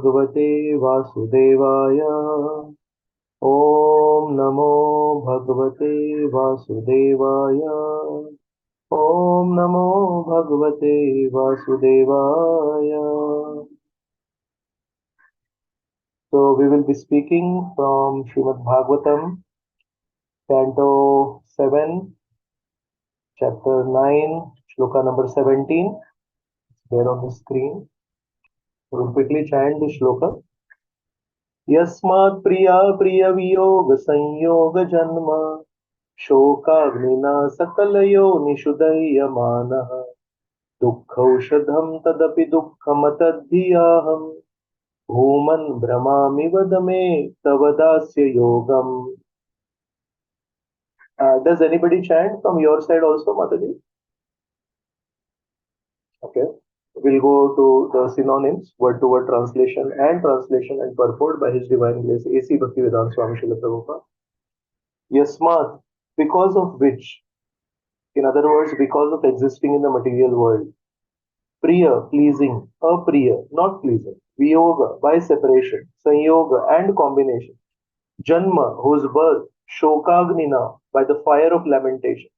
भगवते वासुदेवाय। ॐ नमो भगवते वासुदेवाय। ॐ नमो भगवते वासुदेवाय. So we will be speaking from Srimad Bhagavatam, Canto 7, Chapter 9, Shloka number 17. There on the screen. We will quickly chant the shloka. यस्मात् प्रिया प्रिय वियोग संयोग जन्म शोकाग्निना सकलयोनिषु दह्यमानः दुःखौषधं तदपि दुःखमतद्धियाहम् भूमन् भ्रमामि वद मे तव दास्य योगम्. Does anybody chant from your side also, Mataji? Okay. We'll go to the synonyms, word to word translation and purport by His Divine Grace A.C. Bhaktivedanta Swami Srila Prabhupada. Yasmat, because of which, in other words, because of existing in the material world. Priya, pleasing, apriya, not pleasing. Viyoga, by separation. Sanyoga, and combination. Janma, whose birth. Shokagnina, by the fire of lamentation.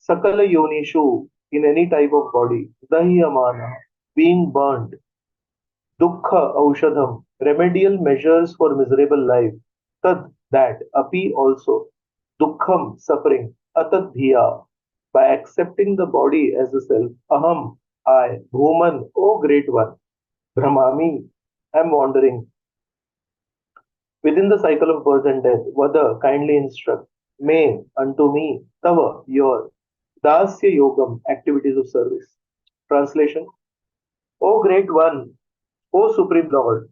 Sakala yonishu, in any type of body. Dahyamana, being burnt. Dukkha aushadham, remedial measures for miserable life. Tad, that. Api, also. Dukkham, suffering. Atadhiya, by accepting the body as the self. Aham, I. Bhuman, O great one. Brahmami, am wandering. Within the cycle of birth and death, Vada, kindly instruct. Me, unto me. Tava, your. Dasya yogam, activities of service. Translation. O great one, O Supreme Lord,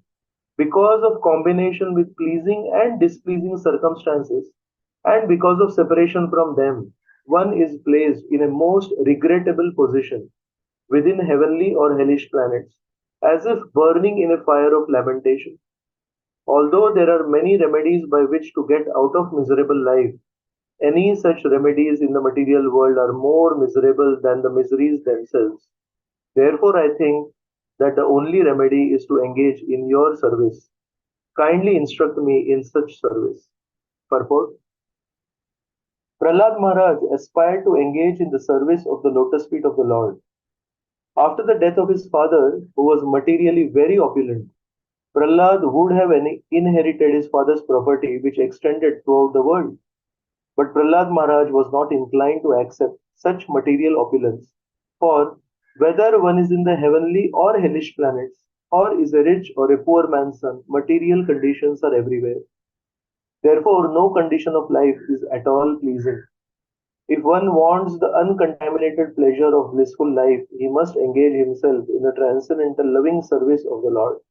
because of combination with pleasing and displeasing circumstances, and because of separation from them, one is placed in a most regrettable position within heavenly or hellish planets, as if burning in a fire of lamentation. Although there are many remedies by which to get out of miserable life, any such remedies in the material world are more miserable than the miseries themselves. Therefore, I think that the only remedy is to engage in your service. Kindly instruct me in such service. Purport. Prahlad Maharaj aspired to engage in the service of the lotus feet of the Lord. After the death of his father, who was materially very opulent, Prahlad would have inherited his father's property, which extended throughout the world. But Prahlad Maharaj was not inclined to accept such material opulence, for whether one is in the heavenly or hellish planets, or is a rich or a poor man's son, material conditions are everywhere. Therefore, no condition of life is at all pleasing. If one wants the uncontaminated pleasure of blissful life, he must engage himself in the transcendental loving service of the Lord.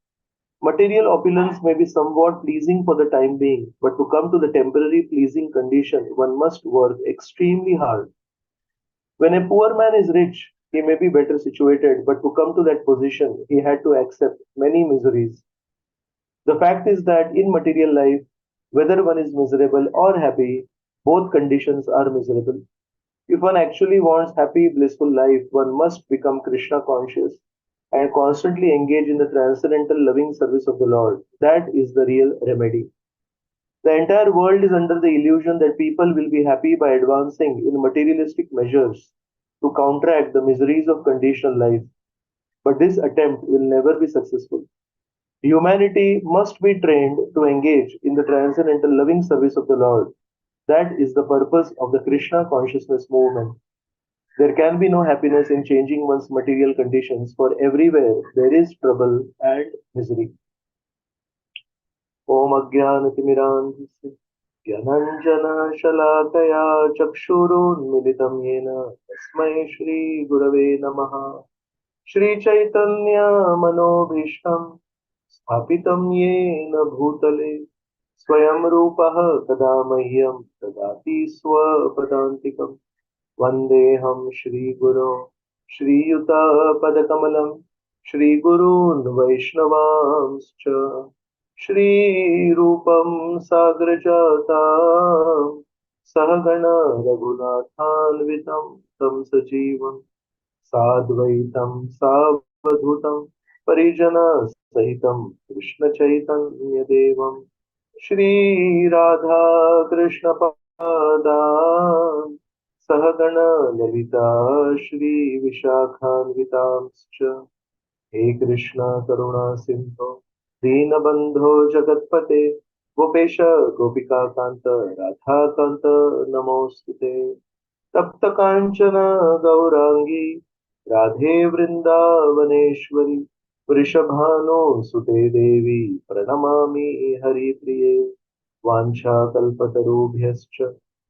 Material opulence may be somewhat pleasing for the time being, but to come to the temporary pleasing condition, one must work extremely hard. When a poor man is rich, he may be better situated, but to come to that position, he had to accept many miseries. The fact is that in material life, whether one is miserable or happy, both conditions are miserable. If one actually wants happy, blissful life, one must become Krishna conscious and constantly engage in the transcendental loving service of the Lord. That is the real remedy. The entire world is under the illusion that people will be happy by advancing in materialistic measures to counteract the miseries of conditional life. But this attempt will never be successful. Humanity must be trained to engage in the transcendental loving service of the Lord. That is the purpose of the Krishna consciousness movement. There can be no happiness in changing one's material conditions, for everywhere there is trouble and misery. Om Ajnanatimirandhasya Gyananjana Shalakaya Chakshurunmilitam Yena Tasmai Shri Gurave Namaha. Shri Chaitanya Manobhishtam Sthapitam Yena Bhutale Swayam Rupaha Kada Mahyam Dadati Swapadantikam Vandeham Shri Guru Shri Yuta Padakamalam Shri Gurun Vaishnavamscha Shri Rupam Sagrajatam Sahagana Raghunathanvitam Tam Sajivam Sadvaitam Savadhutam परिजना सहितं कृष्ण चैतन्य देवं श्री राधा कृष्ण पादान् सहगण ललिता श्री विशाखान्वितांश्च हे कृष्ण करुणा सिंधो दीनबंधो जगत्पते गोपेश गोपिकाकांत राधाकांत नमोस्तुते तप्त कांचन गौरांगी राधे वृंदावनेश्वरी वृषभानुसुते देवी प्रणमामि हरिप्रिये वाञ्छाकल्पतरुभ्यश्च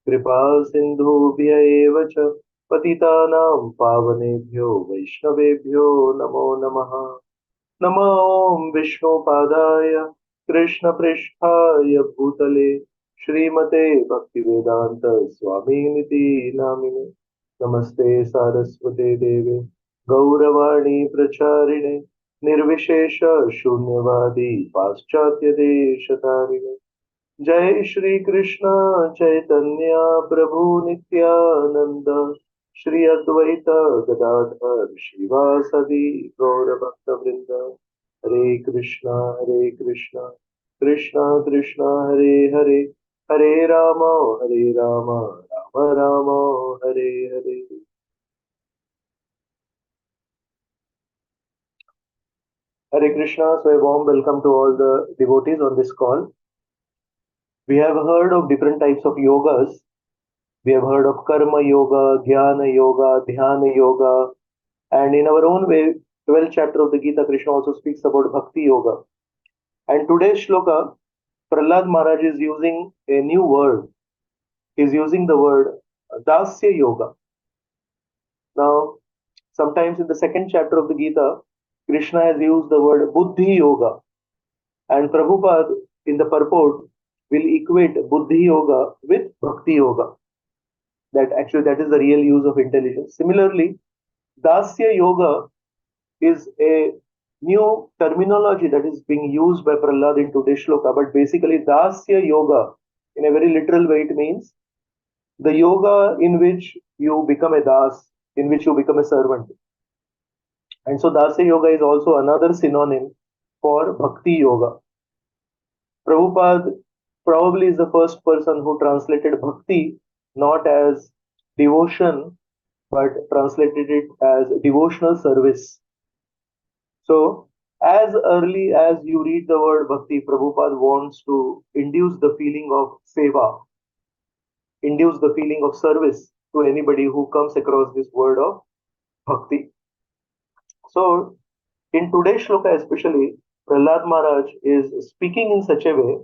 कृपा सिन्धुभ्य एव च पतितानां पावनेभ्यो वैष्णवेभ्यो नमो नमः नमो विष्णुपादाय कृष्णपृष्ठाय भूतले श्रीमते भक्तिवेदान्त स्वामिनिति नामिने नमस्ते सारस्वते देवे गौरवाणी प्रचारिणे निर्विशेष शून्यवादी पाश्चात्य देशतारिणे जय श्री कृष्ण चैतन्य प्रभु नित्यानंद श्री अद्वैत गदाधर श्रीवासदि गौर भक्त वृंद हरे Krishna Krishna Krishna Hare Hare Ram Ram Ram Hare Hare Hare Krishna. So a warm welcome to all the devotees on this call. We have heard of different types of yogas. We have heard of karma yoga, jnana yoga, dhyana yoga, and in our own way, 12th chapter of the Gita, Krishna also speaks about bhakti yoga. And today's shloka, Prahlad Maharaj is using a new word. He is using the word dasya yoga. Now, sometimes in the second chapter of the Gita, Krishna has used the word buddhi yoga. And Prabhupada in the purport will equate buddhi yoga with bhakti yoga. That is the real use of intelligence. Similarly, dasya yoga is a new terminology that is being used by Prahlad in today's shloka. But basically, dasya yoga, in a very literal way, it means the yoga in which you become a das, in which you become a servant. And so, dasya yoga is also another synonym for bhakti yoga. Prabhupada probably is the first person who translated bhakti not as devotion but translated it as devotional service. So, as early as you read the word bhakti, Prabhupada wants to induce the feeling of seva, induce the feeling of service to anybody who comes across this word of bhakti. So, in today's shloka especially, Prahlad Maharaj is speaking in such a way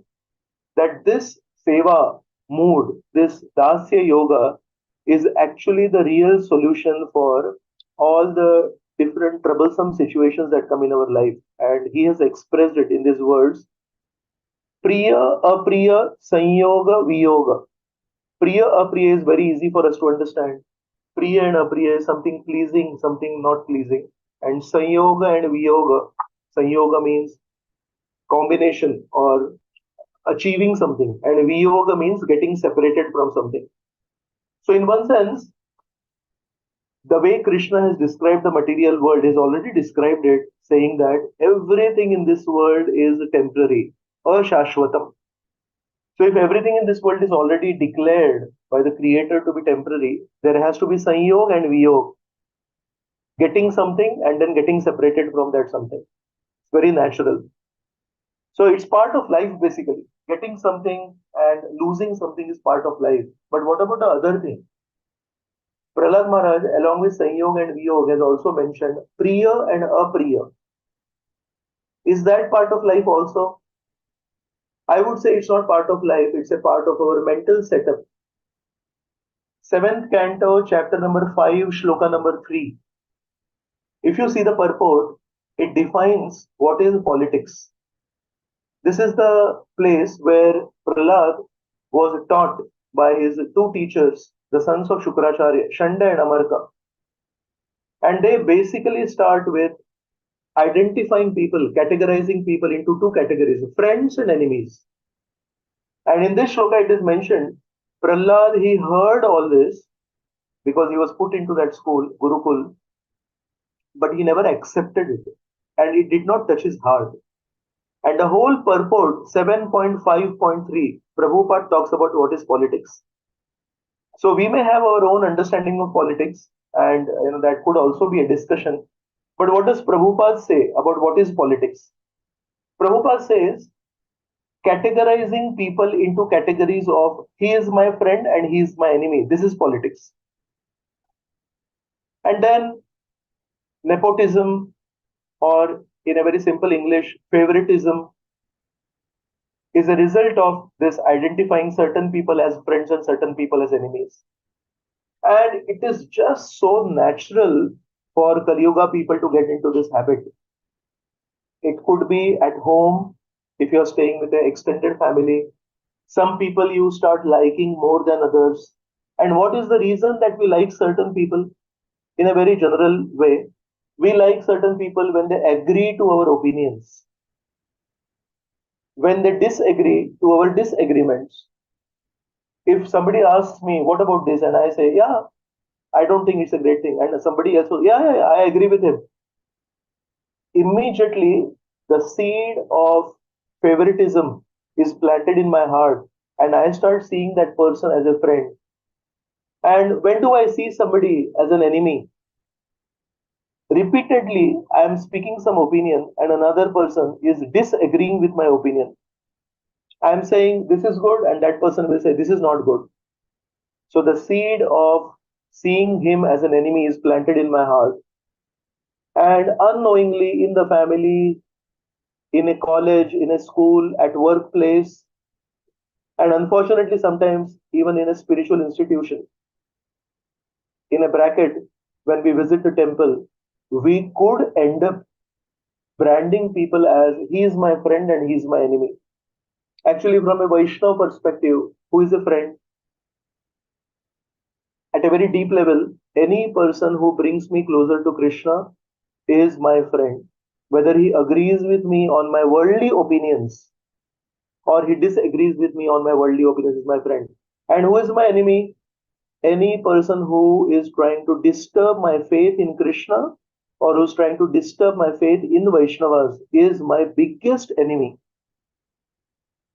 that this seva mood, this dasya yoga, is actually the real solution for all the different troublesome situations that come in our life. And he has expressed it in these words Priya Apriya Sanyoga Viyoga. Priya Apriya is very easy for us to understand. Priya and Apriya is something pleasing, something not pleasing. And Sanyoga and Viyoga. Sanyoga means combination or achieving something, and viyoga means getting separated from something. So, in one sense, the way Krishna has described the material world, has already described it, saying that everything in this world is temporary, ashashvatam. So, if everything in this world is already declared by the Creator to be temporary, there has to be sanyog and viyog, getting something and then getting separated from that something. It's very natural. So it's part of life basically. Getting something and losing something is part of life. But what about the other thing? Prahlad Maharaj, along with Sanyog and Viyog, has also mentioned Priya and Apriya. Is that part of life also? I would say it's not part of life, it's a part of our mental setup. Seventh canto, chapter number 5, shloka number 3. If you see the purport, it defines what is politics. This is the place where Prahlad was taught by his two teachers, the sons of Shukracharya, Shanda and Amarka. And they basically start with identifying people, categorizing people into two categories, friends and enemies. And in this shloka, it is mentioned Prahlad, he heard all this because he was put into that school, Gurukul, but he never accepted it. and it did not touch his heart. And the whole purport, 7.5.3, Prabhupada talks about what is politics. So we may have our own understanding of politics, and that could also be a discussion. But what does Prabhupada say about what is politics? Prabhupada says categorizing people into categories of he is my friend and he is my enemy. This is politics. And then nepotism, or in a very simple English, favoritism, is a result of this identifying certain people as friends and certain people as enemies. And it is just so natural for Kali Yuga people to get into this habit. It could be at home, if you're staying with an extended family. Some people you start liking more than others. And what is the reason that we like certain people? In a very general way, we like certain people when they agree to our opinions, when they disagree to our disagreements. If somebody asks me, what about this? And I say, yeah, I don't think it's a great thing. And somebody else will, yeah, I agree with him. Immediately, the seed of favoritism is planted in my heart, and I start seeing that person as a friend. And when do I see somebody as an enemy? Repeatedly, I am speaking some opinion, and another person is disagreeing with my opinion. I am saying this is good, and that person will say this is not good. So the seed of seeing him as an enemy is planted in my heart. And unknowingly, in the family, in a college, in a school, at workplace, and unfortunately, sometimes even in a spiritual institution, in a bracket, when we visit the temple, we could end up branding people as he is my friend and he is my enemy. Actually, from a Vaishnava perspective, who is a friend? At a very deep level, any person who brings me closer to Krishna is my friend. Whether he agrees with me on my worldly opinions or he disagrees with me on my worldly opinions is my friend. And who is my enemy? Any person who is trying to disturb my faith in Krishna or who's trying to disturb my faith in Vaishnavas is my biggest enemy.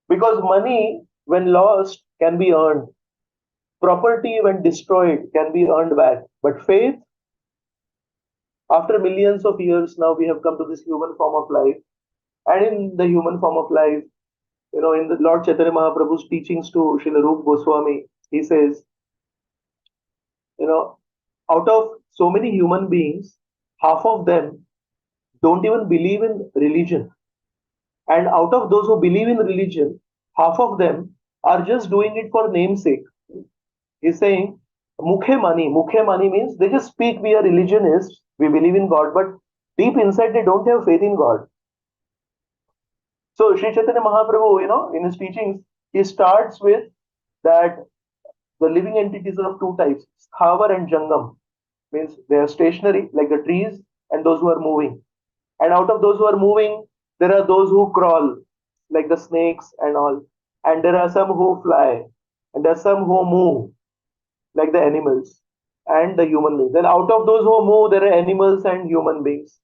Because money, when lost, can be earned. Property, when destroyed, can be earned back. But faith, after millions of years, now we have come to this human form of life. And in the human form of life, in the Lord Chaitanya Mahaprabhu's teachings to Srila Rupa Goswami, he says, out of so many human beings, half of them don't even believe in religion. And out of those who believe in religion, half of them are just doing it for namesake. He's saying, Mukhe mani means they just speak, we are religionists, we believe in God, but deep inside they don't have faith in God. So Sri Chaitanya Mahaprabhu, in his teachings, he starts with that the living entities are of two types, Sthavar and Jangam. Means they are stationary, like the trees, and those who are moving. And out of those who are moving, there are those who crawl, like the snakes and all. And there are some who fly, and there are some who move, like the animals and the human beings. Then out of those who move, there are animals and human beings.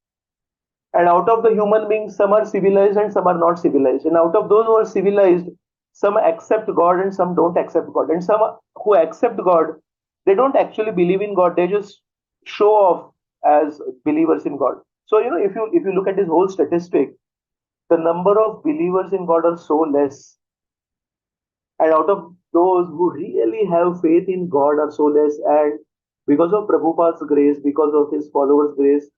And out of the human beings, some are civilized and some are not civilized. And out of those who are civilized, some accept God and some don't accept God. And some who accept God, they don't actually believe in God. They just show off as believers in God. So if you look at this whole statistic, the number of believers in God are so less. And out of those who really have faith in God are so less. And because of Prabhupada's grace, because of his followers' grace,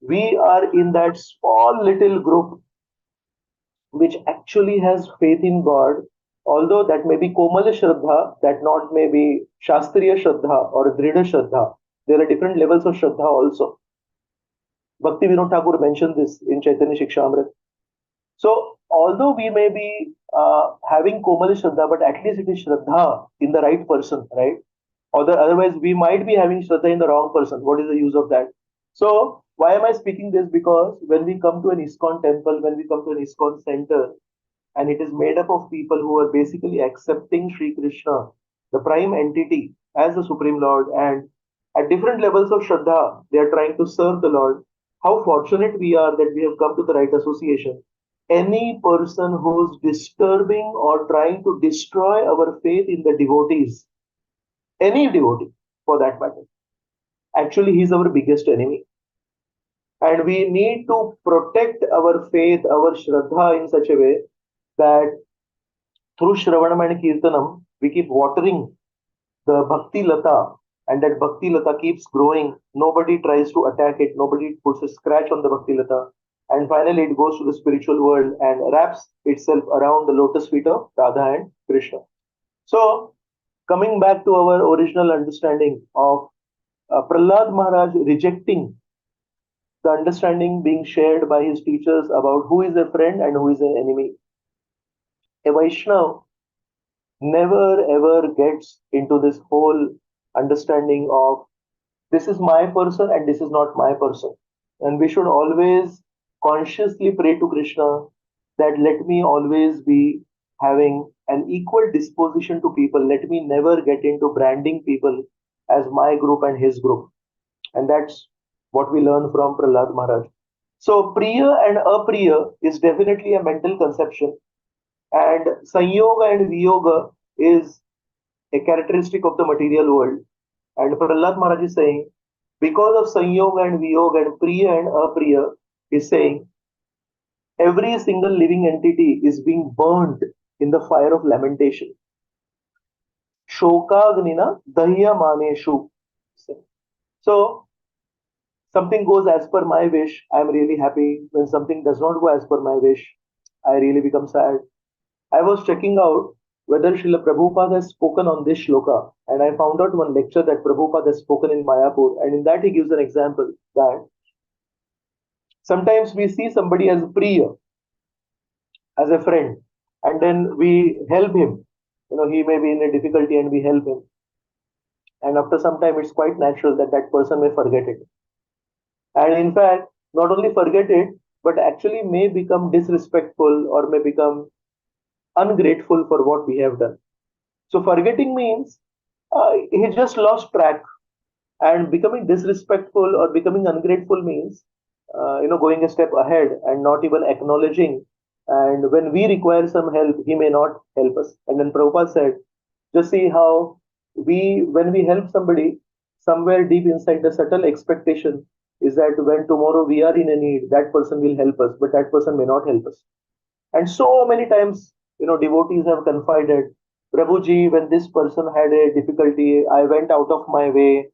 we are in that small little group which actually has faith in God, although that may be Komala Shraddha, that not may be Shastriya Shraddha or Dhrida Shraddha. There are different levels of Shraddha also. Bhakti Vinod Thakur mentioned this in Chaitanya Shikshamrit. So, although we may be having Komala Shraddha, but at least it is Shraddha in the right person, right? Otherwise, we might be having Shraddha in the wrong person. What is the use of that? So, why am I speaking this? Because when we come to an ISKCON temple, when we come to an ISKCON center, and it is made up of people who are basically accepting Sri Krishna, the prime entity, as the Supreme Lord, and at different levels of Shraddha, they are trying to serve the Lord. How fortunate we are that we have come to the right association. Any person who's disturbing or trying to destroy our faith in the devotees, any devotee for that matter, actually he's our biggest enemy. And we need to protect our faith, our Shraddha in such a way that through Shravanam and Kirtanam, we keep watering the Bhakti Lata, and that Bhakti Lata keeps growing. Nobody tries to attack it, nobody puts a scratch on the Bhakti Lata. And finally, it goes to the spiritual world and wraps itself around the lotus feet of Radha and Krishna. So, coming back to our original understanding of Prahlad Maharaj rejecting the understanding being shared by his teachers about who is a friend and who is an enemy. A Vaishnav never ever gets into this whole understanding of this is my person and this is not my person. And we should always consciously pray to Krishna that let me always be having an equal disposition to people. Let me never get into branding people as my group and his group. And that's what we learn from Prahlad Maharaj. So, Priya and Apriya is definitely a mental conception, and Sanyoga and Viyoga is a characteristic of the material world. And Prahlad Maharaj is saying, because of Sanyoga and Viyoga and Priya and Apriya, is saying every single living entity is being burnt in the fire of lamentation. Shokagnina Dahya Maneshu. So, something goes as per my wish, I am really happy. When something does not go as per my wish, I really become sad. I was checking out whether Srila Prabhupada has spoken on this shloka, and I found out one lecture that Prabhupada has spoken in Mayapur, and in that he gives an example that sometimes we see somebody as Priya, as a friend, and then we help him. He may be in a difficulty and we help him. And after some time, it's quite natural that that person may forget it. And in fact, not only forget it, but actually may become disrespectful or may become ungrateful for what we have done. So forgetting means he just lost track, and becoming disrespectful or becoming ungrateful means going a step ahead and not even acknowledging. And when we require some help, he may not help us. And then Prabhupada said, just see how when we help somebody, somewhere deep inside the subtle expectation is that when tomorrow we are in a need, that person will help us, but that person may not help us. And so many times, devotees have confided, Prabhuji, when this person had a difficulty, I went out of my way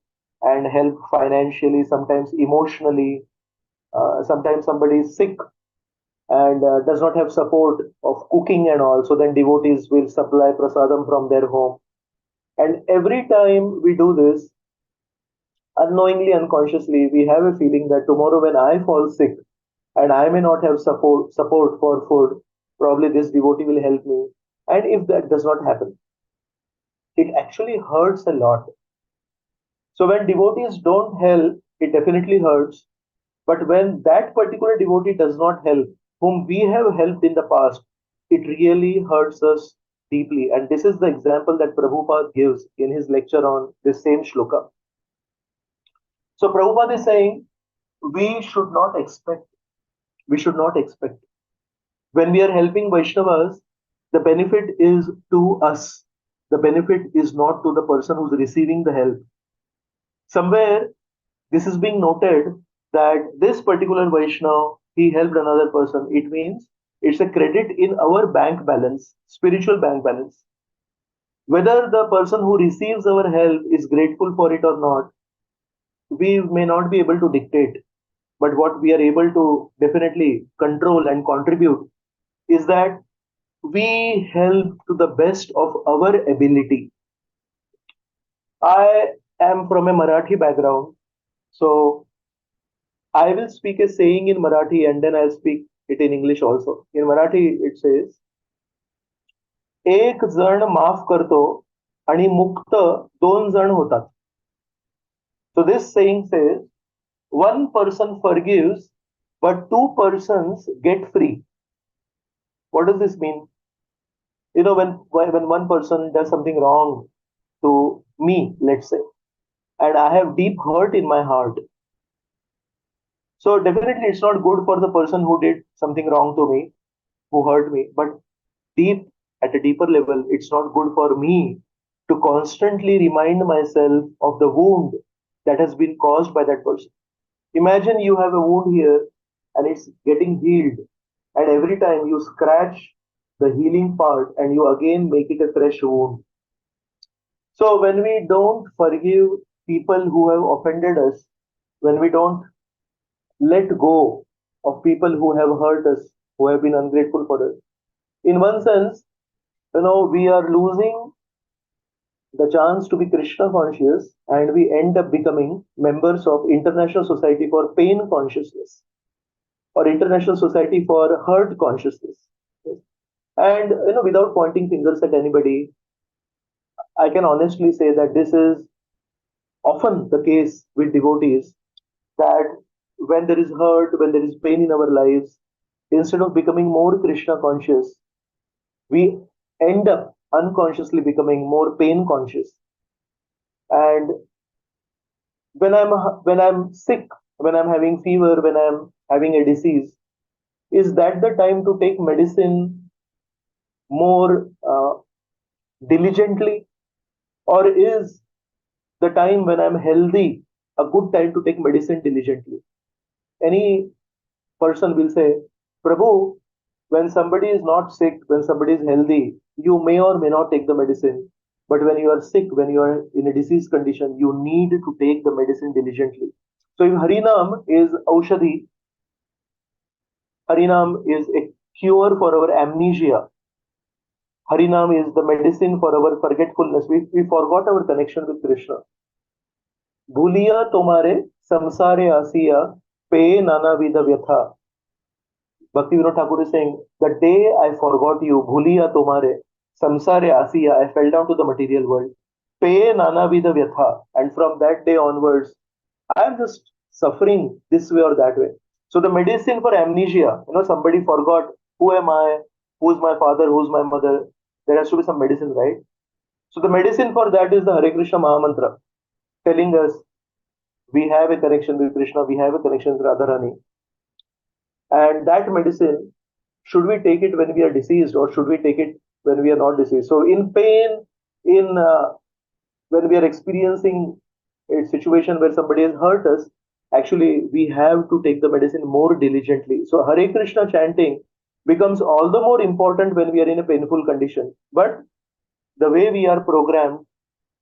and helped financially, sometimes emotionally. Sometimes somebody is sick and does not have support of cooking and all. So then devotees will supply prasadam from their home. And every time we do this, unknowingly, unconsciously, we have a feeling that tomorrow when I fall sick and I may not have support for food, probably this devotee will help me. And if that does not happen, it actually hurts a lot. So when devotees don't help, it definitely hurts. But when that particular devotee does not help, whom we have helped in the past, it really hurts us deeply. And this is the example that Prabhupada gives in his lecture on this same shloka. So Prabhupada is saying, we should not expect, we should not expect. When we are helping Vaishnavas, the benefit is to us. The benefit is not to the person who's receiving the help. Somewhere, this is being noted that this particular Vaishnav, he helped another person. It means it's a credit in our bank balance, spiritual bank balance. Whether the person who receives our help is grateful for it or not, we may not be able to dictate. But what we are able to definitely control and contribute is that we help to the best of our ability. I am from a Marathi background, so I will speak a saying in Marathi and then I'll speak it in English also. In Marathi, it says, एक जण माफ करतो आणि मुक्त दोन जण होतात. So this saying says, one person forgives, but two persons get free. What does this mean? When one person does something wrong to me, let's say, and I have deep hurt in my heart. So definitely it's not good for the person who did something wrong to me, who hurt me, but deep at a deeper level, it's not good for me to constantly remind myself of the wound that has been caused by that person. Imagine you have a wound here and it's getting healed, and every time you scratch the healing part and you again make it a fresh wound. So when we don't forgive people who have offended us, when we don't let go of people who have hurt us, who have been ungrateful for us, in one sense, we are losing the chance to be Krishna conscious, and we end up becoming members of International Society for Pain Consciousness or International Society for Hurt Consciousness. Yes. And without pointing fingers at anybody, I can honestly say that this is often the case with devotees, that when there is hurt, when there is pain in our lives, instead of becoming more Krishna conscious, we end up unconsciously becoming more pain conscious. And when I'm sick, when I'm having fever, when I'm having a disease, is that the time to take medicine more diligently, or is the time when I'm healthy a good time to take medicine diligently? Any person will say, Prabhu, when somebody is not sick, when somebody is healthy, you may or may not take the medicine. But when you are sick, when you are in a disease condition, you need to take the medicine diligently. So if Harinam is Aushadhi, Harinam is a cure for our amnesia. Harinam is the medicine for our forgetfulness. We forgot our connection with Krishna. Bhuliya tomare samsare asiya pe nana vida vyatha. Bhakti Vinod Thakur is saying, the day I forgot you, bhuliya tomare, samsare asiya, I fell down to the material world. Pe nana vida vyatha. And from that day onwards, I am just suffering this way or that way. So the medicine for amnesia, somebody forgot, who am I, who's my father, who's my mother. There has to be some medicine, right? So the medicine for that is the Hare Krishna Mahamantra, telling us we have a connection with Krishna, we have a connection with Radharani. And that medicine, should we take it when we are deceased, or should we take it when we are not deceased? So in pain, in when we are experiencing a situation where somebody has hurt us, actually we have to take the medicine more diligently. So Hare Krishna chanting becomes all the more important when we are in a painful condition. But the way we are programmed,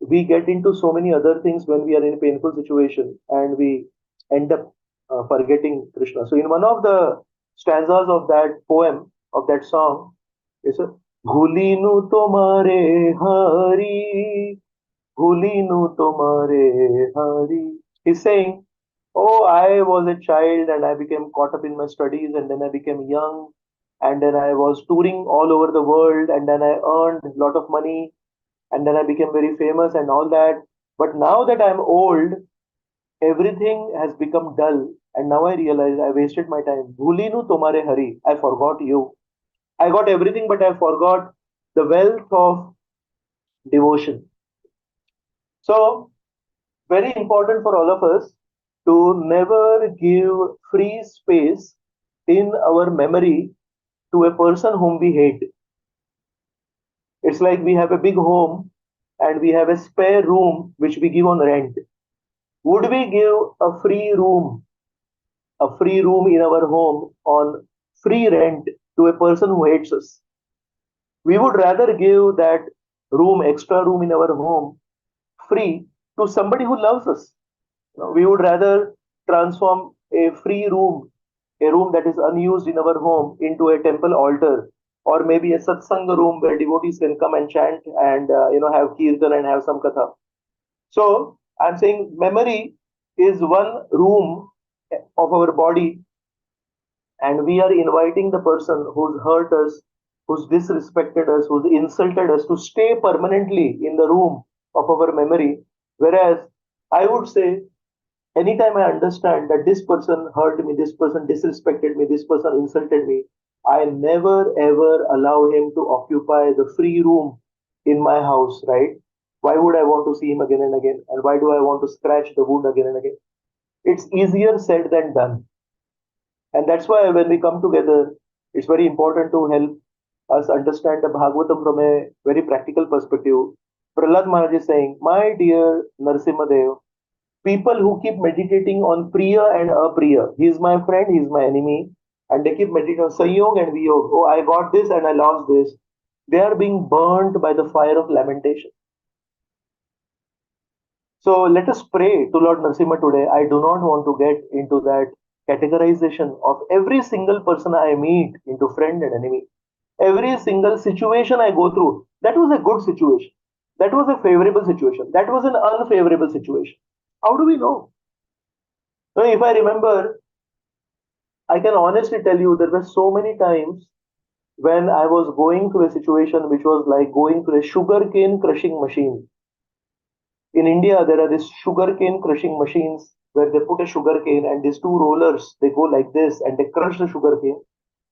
we get into so many other things when we are in a painful situation, and we end up forgetting Krishna. So in one of the stanzas of that poem, of that song, it's a Bhulinu tomare hari, Bhulinu tomare hari. He's saying, oh, I was a child and I became caught up in my studies, and then I became young, and then I was touring all over the world, and then I earned a lot of money, and then I became very famous and all that. But now that I'm old, everything has become dull, and now I realize I wasted my time. Bhulinu tomare hari. I forgot you. I got everything, but I forgot the wealth of devotion. So, very important for all of us to never give free space in our memory to a person whom we hate. It's like we have a big home and we have a spare room which we give on rent. Would we give a free room in our home on free rent to a person who hates us? We would rather give that extra room in our home, free to somebody who loves us. We would rather transform a free room, a room that is unused in our home, into a temple altar, or maybe a satsanga room where devotees can come and chant and have kirtan and have some katha. So I'm saying memory is one room of our body, and we are inviting the person who's hurt us, who's disrespected us, who's insulted us, to stay permanently in the room of our memory. Whereas I would say, anytime I understand that this person hurt me, this person disrespected me, this person insulted me, I never ever allow him to occupy the free room in my house, right? Why would I want to see him again and again? And why do I want to scratch the wound again and again? It's easier said than done. And that's why when we come together, it's very important to help us understand the Bhagavatam from a very practical perspective. Prahlad Maharaj is saying, my dear Narsimhadev, people who keep meditating on Priya and Apriya, he is my friend, he is my enemy, and they keep meditating on Sanyog and Viyog. Oh, I got this and I lost this. They are being burnt by the fire of lamentation. So let us pray to Lord Narasimha today. I do not want to get into that categorization of every single person I meet into friend and enemy. Every single situation I go through, that was a good situation. That was a favorable situation. That was an unfavorable situation. How do we know? So if I remember, I can honestly tell you there were so many times when I was going through a situation which was like going through a sugarcane crushing machine. In India, there are these sugarcane crushing machines where they put a sugarcane and these two rollers, they go like this and they crush the sugarcane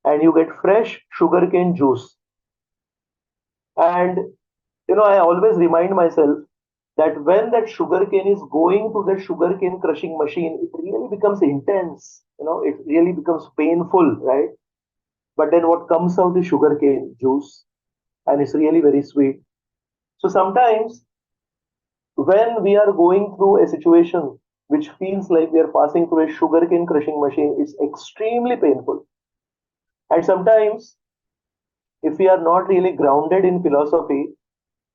and you get fresh sugarcane juice. And I always remind myself that when that sugarcane is going to the sugarcane crushing machine, it really becomes intense. It really becomes painful, right? But then what comes out is sugarcane juice, and it's really very sweet. So sometimes when we are going through a situation which feels like we are passing through a sugarcane crushing machine, it's extremely painful. And sometimes, if we are not really grounded in philosophy,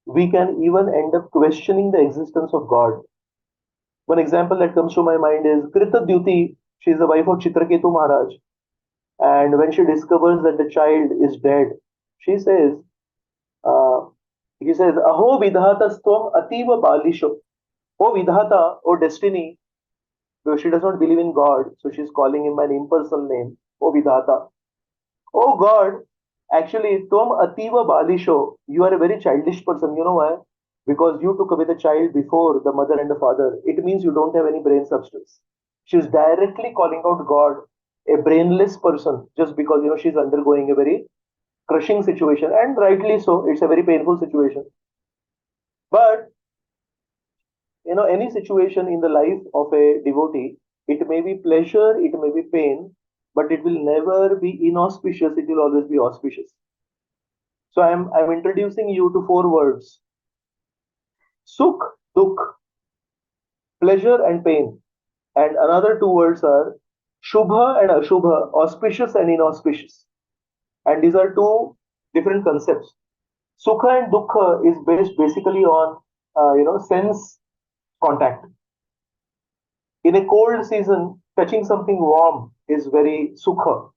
we can even end up questioning the existence of God. One example that comes to my mind is Krita Dyuti. She is the wife of Chitraketu Maharaj. And when she discovers that the child is dead, she says, uh, he says, Aho vidhatastam ativa balisho. Oh Vidhata, oh destiny. Because she does not believe in God, so she's calling him an impersonal name. Oh Vidhata. Oh God, actually, Tom Ativa Balisho, you are a very childish person. You know why? Because you took away the child before the mother and the father. It means you don't have any brain substance. She's directly calling out God, a brainless person, just because she's undergoing a very crushing situation, and rightly so. It's a very painful situation. But any situation in the life of a devotee, it may be pleasure, it may be pain, but it will never be inauspicious. It will always be auspicious. So I'm introducing you to four words: sukh, dukh, pleasure and pain. And another two words are shubha and ashubha, auspicious and inauspicious. And these are two different concepts. Sukha and dukkha is based basically on sense contact. In a cold season, touching something warm is very sukha,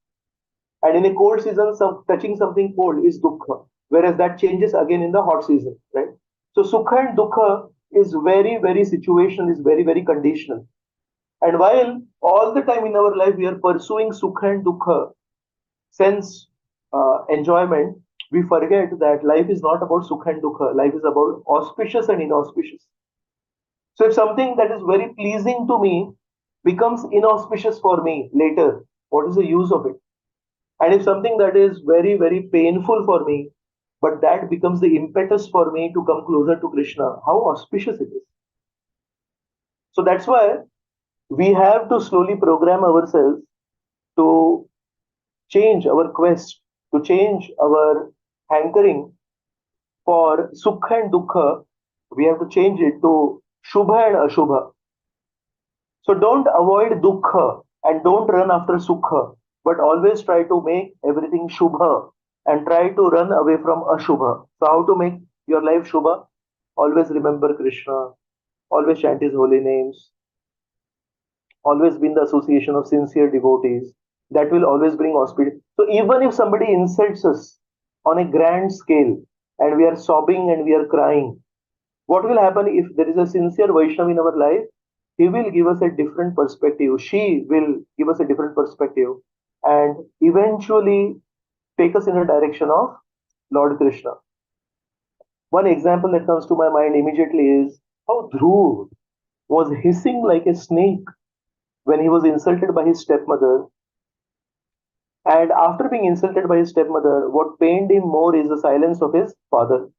and in a cold season, touching something cold is dukkha. Whereas that changes again in the hot season, right? So sukha and dukkha is very, very situational, is very, very conditional. And while all the time in our life we are pursuing sukha and dukkha, sense enjoyment, we forget that life is not about sukha and dukkha. Life is about auspicious and inauspicious. So if something that is very pleasing to me becomes inauspicious for me later, what is the use of it? And if something that is very, very painful for me, but that becomes the impetus for me to come closer to Krishna, how auspicious it is. So that's why we have to slowly program ourselves to change our quest, to change our hankering for sukha and dukkha. We have to change it to shubha and ashubha. So don't avoid dukkha and don't run after sukha, but always try to make everything shubha and try to run away from ashubha. So how to make your life shubha? Always remember Krishna, always chant his holy names, always be in the association of sincere devotees. That will always bring auspicious. So even if somebody insults us on a grand scale and we are sobbing and we are crying, what will happen if there is a sincere Vaishnav in our life? He will give us a different perspective. She will give us a different perspective and eventually take us in a direction of Lord Krishna. One example that comes to my mind immediately is how Dhruv was hissing like a snake when he was insulted by his stepmother. And after being insulted by his stepmother, what pained him more is the silence of his father.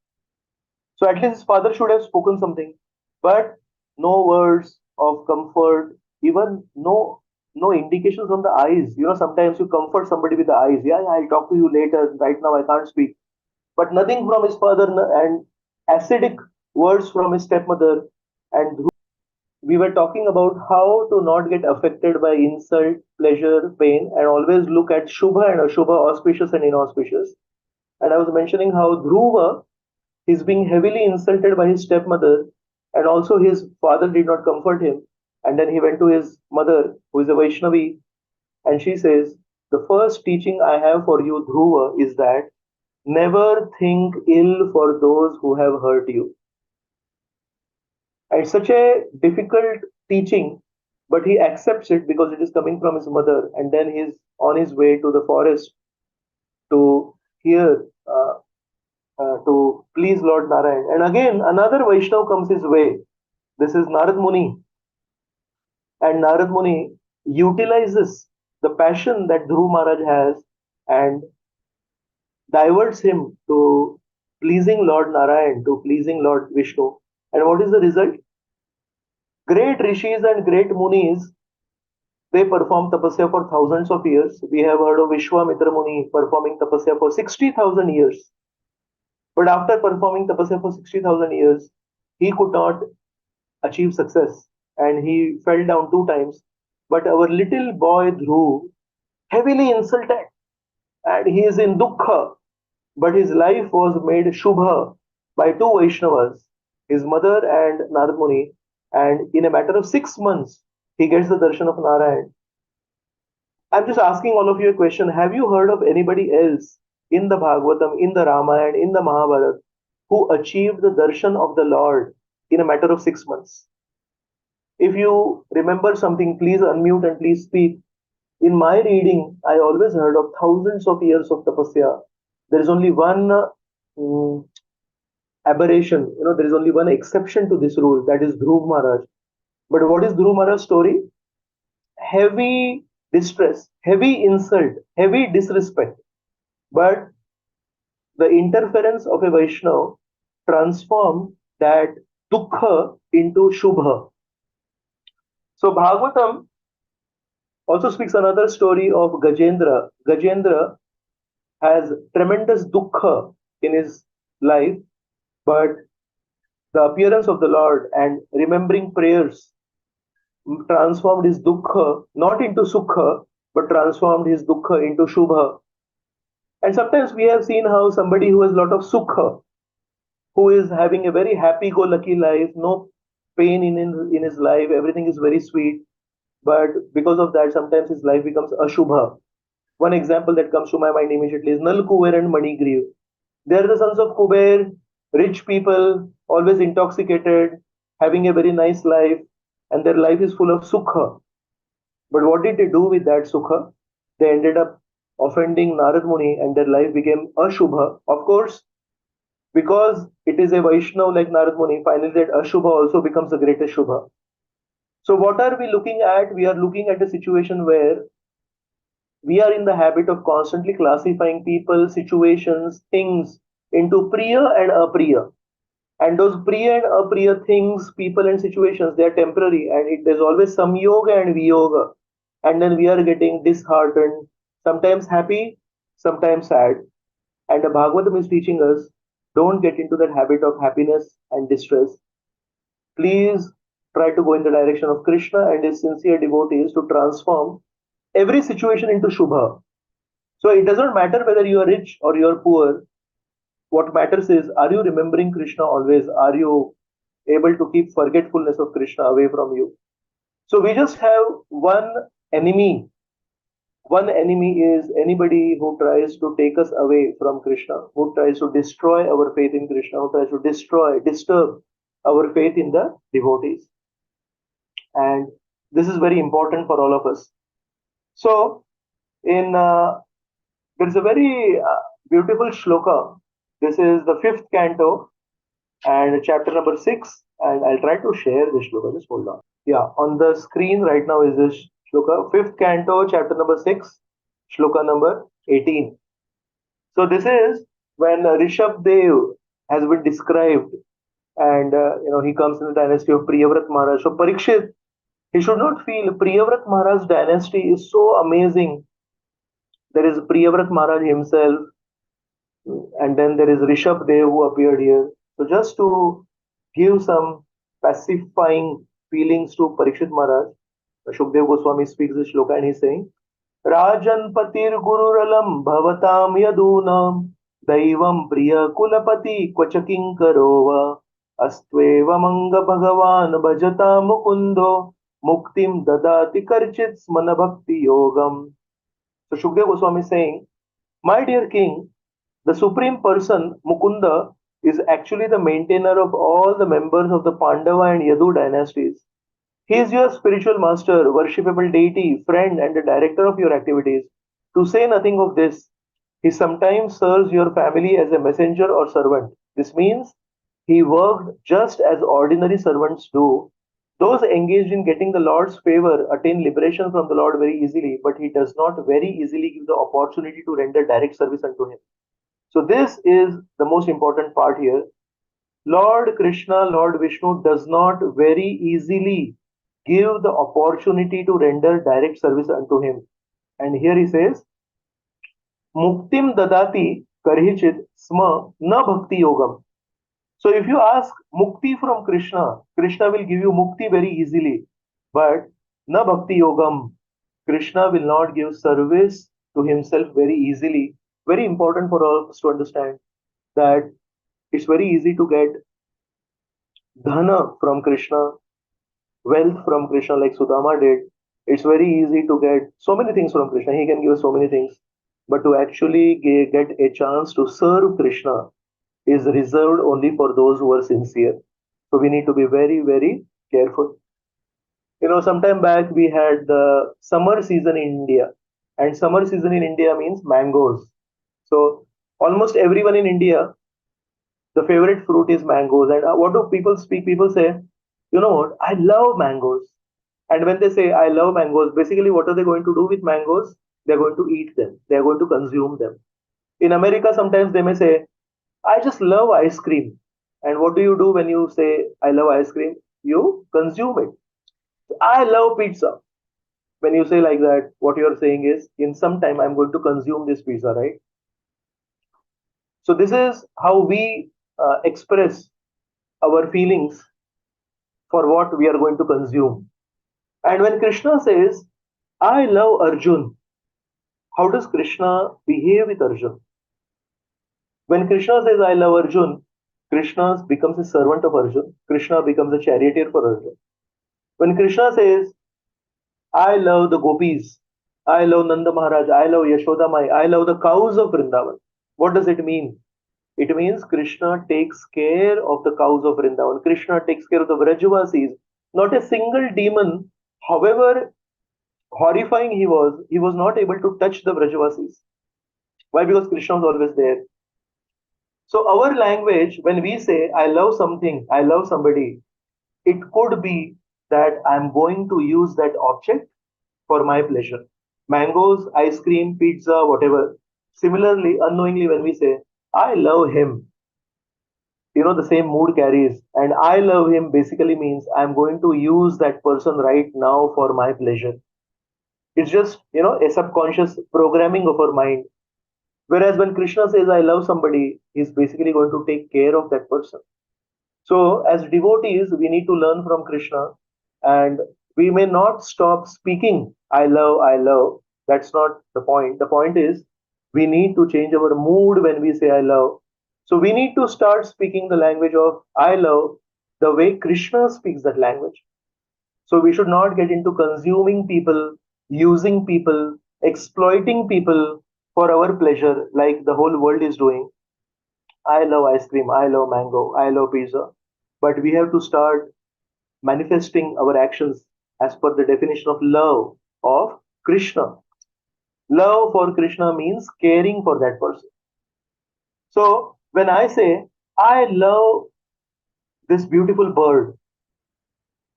So at least his father should have spoken something, but no words of comfort, even no no indications from the eyes. Sometimes you comfort somebody with the eyes. Yeah, yeah, I'll talk to you later. Right now, I can't speak. But nothing from his father, and acidic words from his stepmother. And we were talking about how to not get affected by insult, pleasure, pain, and always look at Shubha and Ashubha, auspicious and inauspicious. And I was mentioning how Dhruva is being heavily insulted by his stepmother, and also his father did not comfort him. And then he went to his mother, who is a Vaishnavi, and she says, "The first teaching I have for you, Dhruva, is that never think ill for those who have hurt you." And it's such a difficult teaching, but he accepts it because it is coming from his mother. And then he's on his way to the forest to hear, to please Lord Narayan. And again, another Vaishnav comes his way. This is Narad Muni. And Narad Muni utilizes the passion that Dhruv Maharaj has and diverts him to pleasing Lord Narayan, to pleasing Lord Vishnu. And what is the result? Great rishis and great munis, they perform tapasya for thousands of years. We have heard of Vishwamitra Muni performing tapasya for 60,000 years. But after performing tapasya for 60,000 years, he could not achieve success and he fell down 2 times. But our little boy Dhruv, heavily insulted, and he is in dukkha, but his life was made shubha by two Vaishnavas, his mother and Narad Muni, and in a matter of 6 months, he gets the darshan of Narayan. I'm just asking all of you a question. Have you heard of anybody else in the Bhagavatam, in the Ramayana, in the Mahabharata, who achieved the darshan of the Lord in a matter of 6 months? If you remember something, please unmute and please speak. In my reading, I always heard of thousands of years of tapasya. There is only one mm, aberration, there is only one exception to this rule, that is Dhruv Maharaj. But what is Dhruv Maharaj's story? Heavy distress, heavy insult, heavy disrespect. But the interference of a Vaishnava transformed that dukkha into shubha. So Bhagavatam also speaks another story of Gajendra. Gajendra has tremendous dukkha in his life, but the appearance of the Lord and remembering prayers transformed his dukkha not into sukha, but transformed his dukkha into shubha. And sometimes we have seen how somebody who has a lot of sukha, who is having a very happy-go-lucky life, no pain in his life, everything is very sweet, but because of that, sometimes his life becomes ashubha. One example that comes to my mind immediately is Nal Kuber and Manigriv. They are the sons of Kuber, rich people, always intoxicated, having a very nice life, and their life is full of sukha. But what did they do with that sukha? They ended up offending Narad Muni and their life became ashubha. Of course, because it is a Vaishnava like Narad Muni, finally that ashubha also becomes the greatest shubha. So what are we looking at? We are looking at a situation where we are in the habit of constantly classifying people, situations, things into priya and apriya. And those priya and apriya things, people and situations, they are temporary and there's always some yoga and viyoga. And then we are getting disheartened, sometimes happy, sometimes sad. And the Bhagavatam is teaching us, don't get into that habit of happiness and distress. Please try to go in the direction of Krishna and his sincere devotees to transform every situation into Shubha. So it doesn't matter whether you are rich or you are poor. What matters is, are you remembering Krishna always? Are you able to keep forgetfulness of Krishna away from you? So we just have one enemy. One enemy is anybody who tries to take us away from Krishna, who tries to destroy our faith in Krishna, who tries to disturb our faith in the devotees. And this is very important for all of us. So, in there's a very beautiful shloka. This is the fifth canto and chapter number 6. And I'll try to share this shloka. Just hold on. Yeah, on the screen right now is this shloka, fifth canto, chapter number 6, shloka number 18. So this is when Rishabh Dev has been described, and he comes in the dynasty of Priyavrat Maharaj. So Parikshit He should not feel Priyavrat Maharaj's dynasty is so amazing. There is Priyavrat Maharaj himself, and then there is Rishabh Dev who appeared here. So just to give some pacifying feelings to Parikshit Maharaj, Shukdev Goswami speaks this shloka and he's saying, Rajan Patir Gururalam Bhavatam Yadunam Daivam Priya Kulapati Kvachaking Karova Astveva Manga Bhagavan Bhajata Mukundo Muktim Dadati Karchit Smana Bhakti Yogam. So Shukdev Goswami is saying, my dear king, the Supreme Person, Mukunda, is actually the maintainer of all the members of the Pandava and Yadu dynasties. He is your spiritual master, worshipable deity, friend, and the director of your activities. To say nothing of this, he sometimes serves your family as a messenger or servant. This means he worked just as ordinary servants do. Those engaged in getting the Lord's favor attain liberation from the Lord very easily, but he does not very easily give the opportunity to render direct service unto him. So this is the most important part here. Lord Krishna, Lord Vishnu does not very easily give the opportunity to render direct service unto him. And here he says, Muktim dadati karhichit sma na bhakti yogam. So if you ask mukti from Krishna, Krishna will give you mukti very easily. But na bhakti yogam, Krishna will not give service to himself very easily. Very important for all of us to understand that it's very easy to get dhana from Krishna, wealth from Krishna, like Sudama did. It's very easy to get so many things from Krishna. He can give us so many things. But to actually get a chance to serve Krishna is reserved only for those who are sincere. So we need to be very, very careful. Sometime back we had the summer season in India, and summer season in India means mangoes. So almost everyone in India, the favorite fruit is mangoes. And what do people speak? People say, you know what? I love mangoes. And when they say I love mangoes, basically what are they going to do with mangoes? They're going to eat them. They're going to consume them. In America, sometimes they may say, I just love ice cream. And what do you do when you say I love ice cream? You consume it. I love pizza. When you say like that, what you're saying is, in some time I'm going to consume this pizza, right? So this is how we express our feelings for what we are going to consume. And when Krishna says, I love Arjun, how does Krishna behave with Arjun? When Krishna says, I love Arjun, Krishna becomes a servant of Arjun. Krishna becomes a charioteer for Arjun. When Krishna says, I love the gopis, I love Nanda Maharaj, I love Yashoda Mai, I love the cows of Vrindavan, what does it mean? It means Krishna takes care of the cows of Vrindavan. Krishna takes care of the Vrajavasis. Not a single demon, however horrifying he was not able to touch the Vrajavasis. Why? Because Krishna was always there. So our language, when we say, I love something, I love somebody, it could be that I'm going to use that object for my pleasure. Mangoes, ice cream, pizza, whatever. Similarly, unknowingly, when we say, I love him, the same mood carries. And I love him basically means I'm going to use that person right now for my pleasure. It's just, a subconscious programming of our mind. Whereas when Krishna says, I love somebody, he's basically going to take care of that person. So, as devotees, we need to learn from Krishna, and we may not stop speaking, I love, I love. That's not the point. The point is, we need to change our mood when we say, I love. So, we need to start speaking the language of I love the way Krishna speaks that language. So, we should not get into consuming people, using people, exploiting people for our pleasure, like the whole world is doing. I love ice cream, I love mango, I love pizza. But we have to start manifesting our actions as per the definition of love of Krishna. Love for Krishna means caring for that person. So when I say, I love this beautiful bird,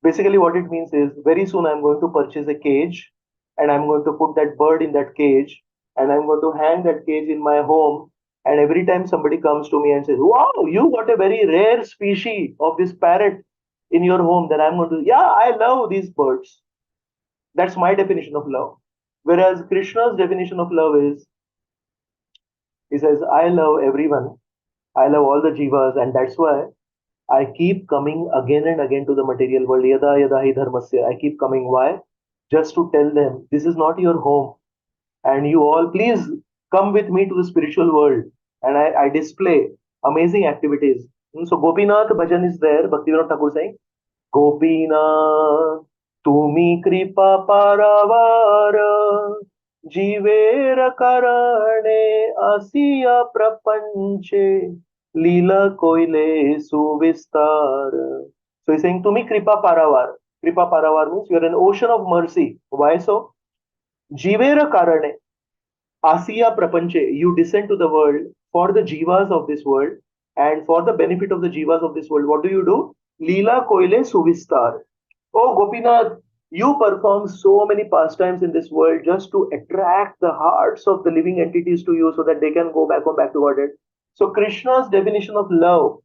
basically what it means is very soon I'm going to purchase a cage and I'm going to put that bird in that cage and I'm going to hang that cage in my home. And every time somebody comes to me and says, wow, you got a very rare species of this parrot in your home, then I'm going to, yeah, I love these birds. That's my definition of love. Whereas Krishna's definition of love is, he says, I love everyone, I love all the jivas, and that's why I keep coming again and again to the material world. Yada yada hi dharmasya. I keep coming. Why? Just to tell them this is not your home, and you all please come with me to the spiritual world. And I display amazing activities. So Gopinath bhajan is there. Bhaktivinoda Thakur saying, Gopinath, tumi kripa paravara, जीवेर करणे असिया प्रपंचे लीला koile suvistar. So he's saying to me, Kripa Paravar. Kripa Paravar means you're an ocean of mercy. Why so? Jivera Karane, Asiya Prapanche, you descend to the world for the jivas of this world and for the benefit of the jivas of this world. What do? Leela Koile Suvistar. Oh Gopinath, you perform so many pastimes in this world just to attract the hearts of the living entities to you so that they can go back to Godhead. So Krishna's definition of love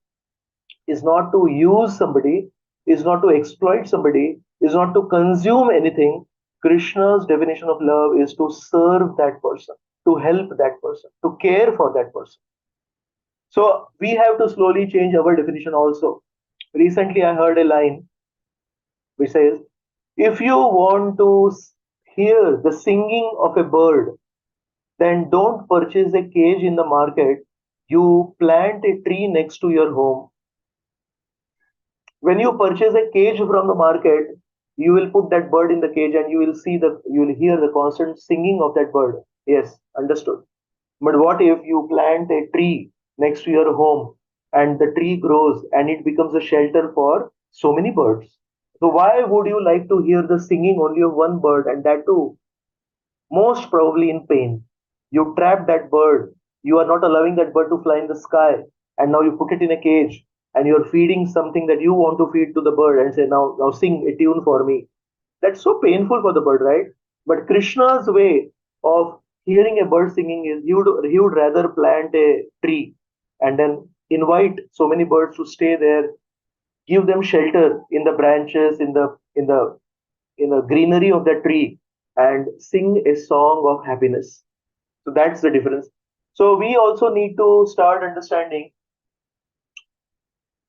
is not to use somebody, is not to exploit somebody, is not to consume anything. Krishna's definition of love is to serve that person, to help that person, to care for that person. So we have to slowly change our definition also. Recently, I heard a line which says, if you want to hear the singing of a bird, then don't purchase a cage in the market. You plant a tree next to your home. When you purchase a cage from the market, you will put that bird in the cage and you will hear the constant singing of that bird. Yes, understood. But what if you plant a tree next to your home and the tree grows and it becomes a shelter for so many birds? So why would you like to hear the singing only of one bird, and that too most probably in pain? You trap that bird. You are not allowing that bird to fly in the sky. And now you put it in a cage and you're feeding something that you want to feed to the bird and say, now sing a tune for me. That's so painful for the bird, right? But Krishna's way of hearing a bird singing is he would rather plant a tree and then invite so many birds to stay there, give them shelter in the branches, in the greenery of the tree, and sing a song of happiness. So that's the difference. So we also need to start understanding.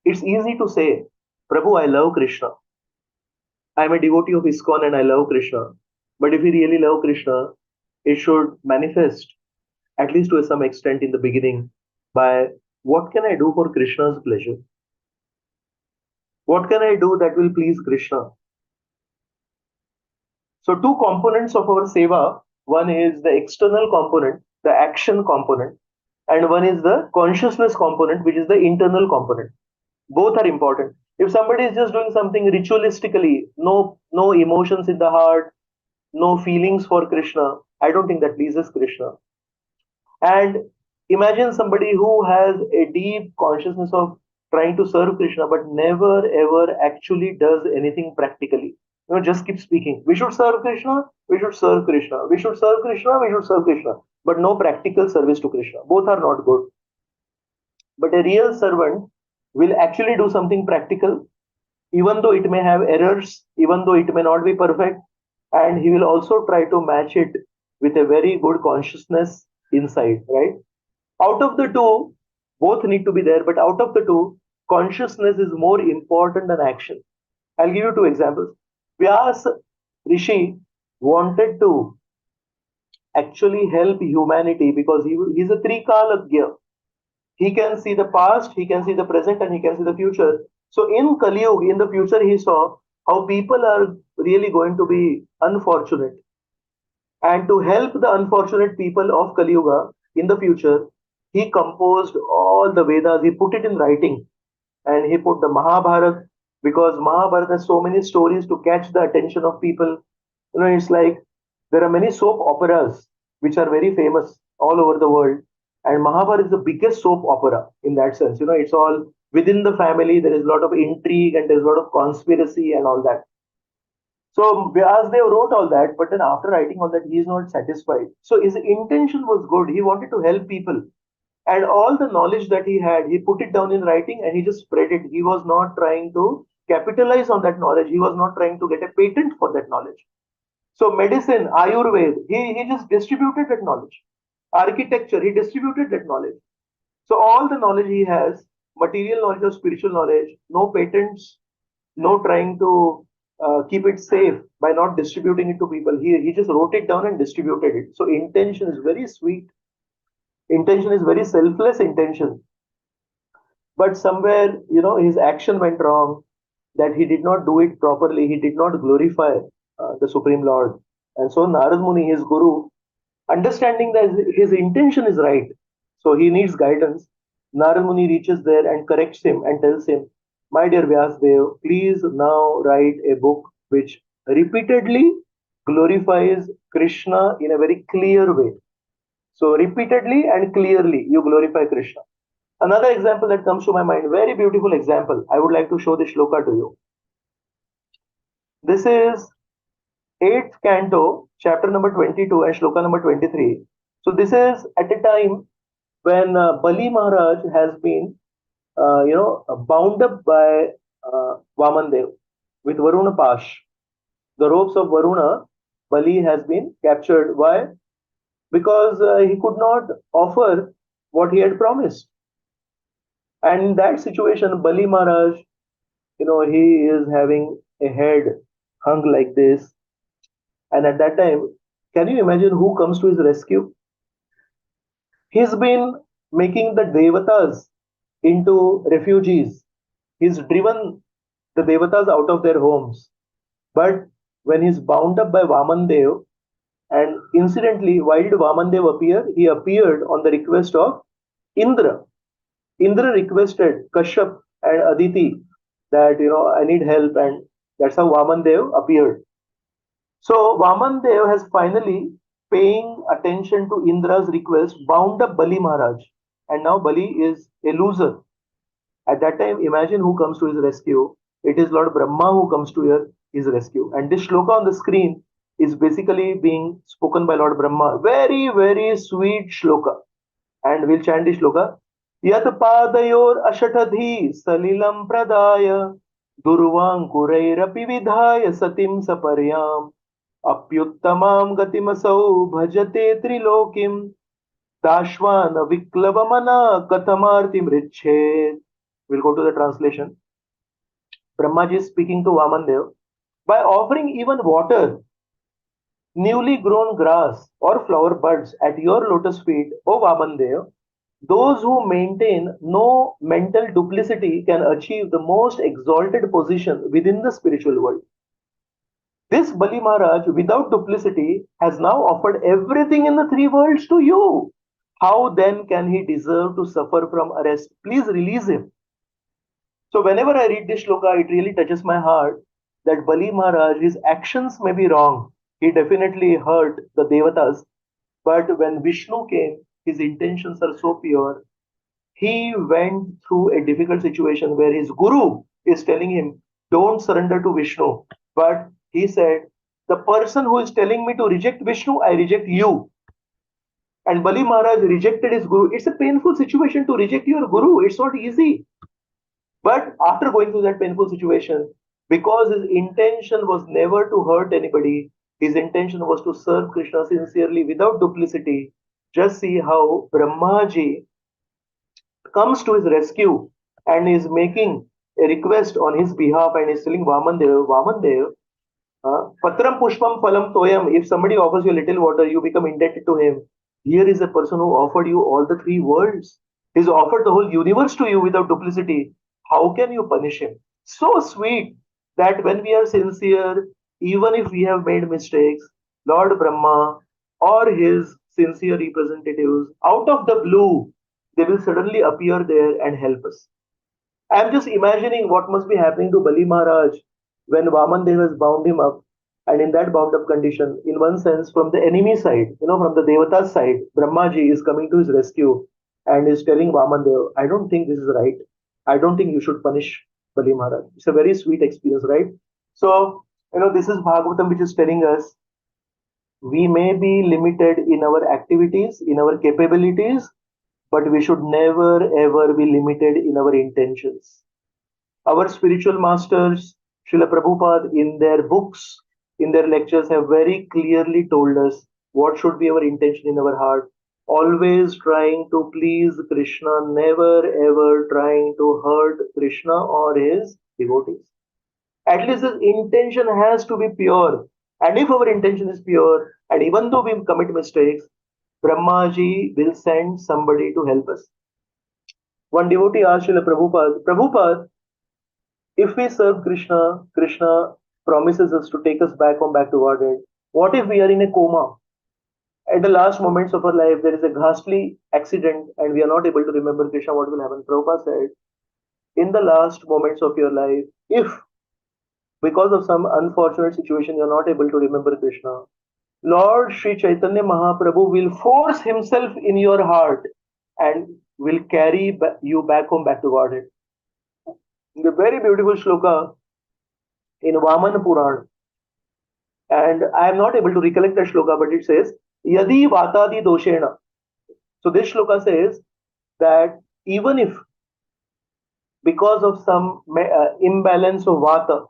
It's easy to say, Prabhu, I love Krishna. I'm a devotee of ISKCON and I love Krishna. But if we really love Krishna, it should manifest, at least to some extent in the beginning, by what can I do for Krishna's pleasure? What can I do that will please Krishna? So, two components of our seva, one is the external component, the action component, and one is the consciousness component, which is the internal component. Both are important. If somebody is just doing something ritualistically, no emotions in the heart, no feelings for Krishna, I don't think that pleases Krishna. And imagine somebody who has a deep consciousness of trying to serve Krishna, but never ever actually does anything practically. Just keep speaking. We should serve Krishna, we should serve Krishna, we should serve Krishna, we should serve Krishna, but no practical service to Krishna. Both are not good. But a real servant will actually do something practical, even though it may have errors, even though it may not be perfect, and he will also try to match it with a very good consciousness inside, right? Out of the two, both need to be there, but out of the two, consciousness is more important than action. I'll give you two examples. Vyas Rishi wanted to actually help humanity because he's a Trikalagya. He can see the past, he can see the present, and he can see the future. So in Kali Yuga, in the future, he saw how people are really going to be unfortunate. And to help the unfortunate people of Kali Yuga in the future, he composed all the Vedas, he put it in writing, and he put the Mahabharata, because Mahabharata has so many stories to catch the attention of people. It's like there are many soap operas which are very famous all over the world, and Mahabharata is the biggest soap opera in that sense. It's all within the family, there is a lot of intrigue and there's a lot of conspiracy and all that. So Vyasdev wrote all that, but then after writing all that, he is not satisfied. So his intention was good. He wanted to help people. And all the knowledge that he had, he put it down in writing and he just spread it. He was not trying to capitalize on that knowledge. He was not trying to get a patent for that knowledge. So medicine, Ayurveda, he just distributed that knowledge. Architecture, he distributed that knowledge. So all the knowledge he has, material knowledge or spiritual knowledge, no patents, no trying to keep it safe by not distributing it to people. He just wrote it down and distributed it. So intention is very sweet. Intention is very selfless intention. But somewhere, his action went wrong, that he did not do it properly. He did not glorify the Supreme Lord. And so Narad Muni, his guru, understanding that his intention is right, so he needs guidance. Narad Muni reaches there and corrects him and tells him, "My dear Vyasdev, please now write a book which repeatedly glorifies Krishna in a very clear way." So, repeatedly and clearly, you glorify Krishna. Another example that comes to my mind, very beautiful example. I would like to show this shloka to you. This is 8th canto, chapter number 22 and shloka number 23. So this is at a time when Bali Maharaj has been, bound up by Vaman Dev with Varuna Pash. The ropes of Varuna, Bali has been captured. Why? Because he could not offer what he had promised. And in that situation, Bali Maharaj, he is having a head hung like this. And at that time, can you imagine who comes to his rescue? He's been making the Devatas into refugees. He's driven the Devatas out of their homes. But when he's bound up by Vamandev, and incidentally, why did Vamandev appear? He appeared on the request of Indra. Indra requested Kashyap and Aditi that, I need help, and that's how Vamandev appeared. So Vamandev has finally, paying attention to Indra's request, bound up Bali Maharaj. And now Bali is a loser. At that time, imagine who comes to his rescue. It is Lord Brahma who comes to his rescue. And this shloka on the screen is basically being spoken by Lord Brahma. Very, very sweet shloka. And we'll chant this shloka. Yat padayor ashatadhi salilam pradaya durvankureirapi vidhaya satim saparyam अप्युत्तमां गतिमसौ भजते त्रिलोकीं दाश्वान विक्लवमना कथमार्तिमृच्छेद. We'll go to the translation. Brahmaji is speaking to Vamandev. By offering even water, newly grown grass or flower buds at your lotus feet, O Vamandev, those who maintain no mental duplicity can achieve the most exalted position within the spiritual world. This Bali Maharaj, without duplicity, has now offered everything in the three worlds to you. How then can he deserve to suffer from arrest? Please release him. So whenever I read this shloka, it really touches my heart that Bali Maharaj, his actions may be wrong. He definitely hurt the Devatas. But when Vishnu came, his intentions are so pure. He went through a difficult situation where his guru is telling him, don't surrender to Vishnu. But he said, the person who is telling me to reject Vishnu, I reject you. And Bali Maharaj rejected his guru. It's a painful situation to reject your guru. It's not easy. But after going through that painful situation, because his intention was never to hurt anybody, his intention was to serve Krishna sincerely without duplicity. Just see how Brahmaji comes to his rescue and is making a request on his behalf and is telling Vamandev, Patram Pushpam Phalam Toyam, if somebody offers you a little water, you become indebted to him. Here is a person who offered you all the three worlds. He's offered the whole universe to you without duplicity. How can you punish him? So sweet that when we are sincere, even if we have made mistakes, Lord Brahma or his sincere representatives, out of the blue, they will suddenly appear there and help us. I'm just imagining what must be happening to Bali Maharaj when Vamandev has bound him up. And in that bound up condition, in one sense, from the enemy side, from the Devata's side, Brahmaji is coming to his rescue and is telling Vamandev, I don't think this is right. I don't think you should punish Bali Maharaj. It's a very sweet experience, right? So, this is Bhagavatam which is telling us we may be limited in our activities, in our capabilities, but we should never ever be limited in our intentions. Our spiritual masters, Srila Prabhupada, in their books, in their lectures have very clearly told us what should be our intention in our heart. Always trying to please Krishna, never ever trying to hurt Krishna or his devotees. At least the intention has to be pure. And if our intention is pure, and even though we commit mistakes, Brahmaji will send somebody to help us. One devotee asked Srila Prabhupada, Prabhupada, if we serve Krishna, Krishna promises us to take us back to Godhead. What if we are in a coma? At the last moments of our life, there is a ghastly accident and we are not able to remember Krishna, what will happen? Prabhupada said, in the last moments of your life, if because of some unfortunate situation you are not able to remember Krishna, Lord Sri Chaitanya Mahaprabhu will force himself in your heart and will carry you back home, back to Godhead. The very beautiful shloka in Vaman Puran, and I am not able to recollect the shloka, but it says, Yadi Vatadi Doshena. So this shloka says that even if because of some imbalance of Vata,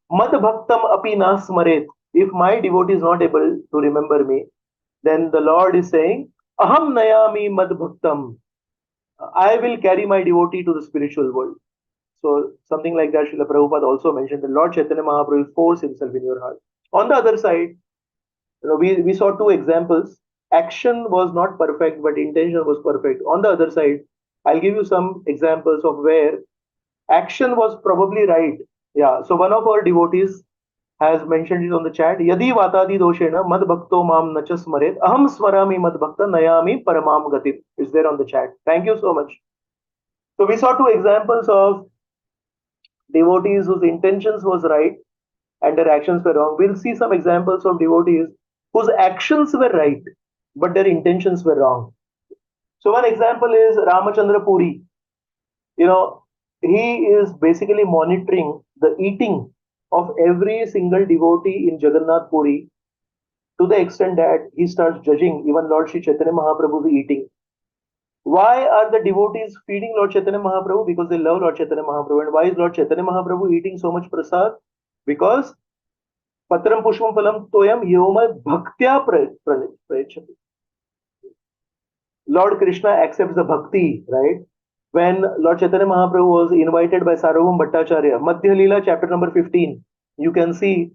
Mad Bhaktam Api Nasmaret, if my devotee is not able to remember me, then the Lord is saying, Aham Nayami Mad Bhaktam. I will carry my devotee to the spiritual world. So something like that, Srila Prabhupada also mentioned the Lord Chaitanya Mahaprabhu will force himself in your heart. On the other side, we saw two examples. Action was not perfect, but intention was perfect. On the other side, I'll give you some examples of where action was probably right. Yeah. So one of our devotees has mentioned it on the chat. Yadi vatadi doshena mad bhakto mam nachas maret aham swarami mad bhakta nayami paramam gatim. It's there on the chat. Thank you so much. So we saw two examples of devotees whose intentions was right and their actions were wrong. We'll see some examples of devotees whose actions were right, but their intentions were wrong. So one example is Ramachandra Puri. He is basically monitoring the eating of every single devotee in Jagannath Puri to the extent that he starts judging even Lord Sri Chaitanya Mahaprabhu's eating. Why are the devotees feeding Lord Chaitanya Mahaprabhu? Because they love Lord Chaitanya Mahaprabhu. And why is Lord Chaitanya Mahaprabhu eating so much prasad? Because Patram Pushpam Phalam Toyam Yoma Bhaktya Prayachati. Lord Krishna accepts the bhakti, right? When Lord Chaitanya Mahaprabhu was invited by Sarvam Bhattacharya, Madhya Leela chapter number 15, you can see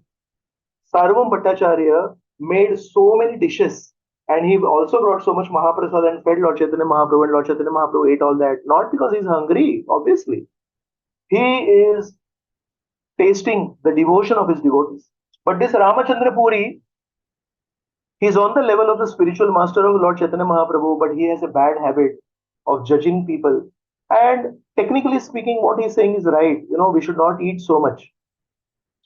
Sarvam Bhattacharya made so many dishes and he also brought so much Mahaprasad and fed Lord Chaitanya Mahaprabhu, and Lord Chaitanya Mahaprabhu ate all that. Not because he's hungry, obviously. He is tasting the devotion of his devotees. But this Ramachandra Puri, he's on the level of the spiritual master of Lord Chaitanya Mahaprabhu, but he has a bad habit of judging people. And technically speaking, what he's saying is right. We should not eat so much.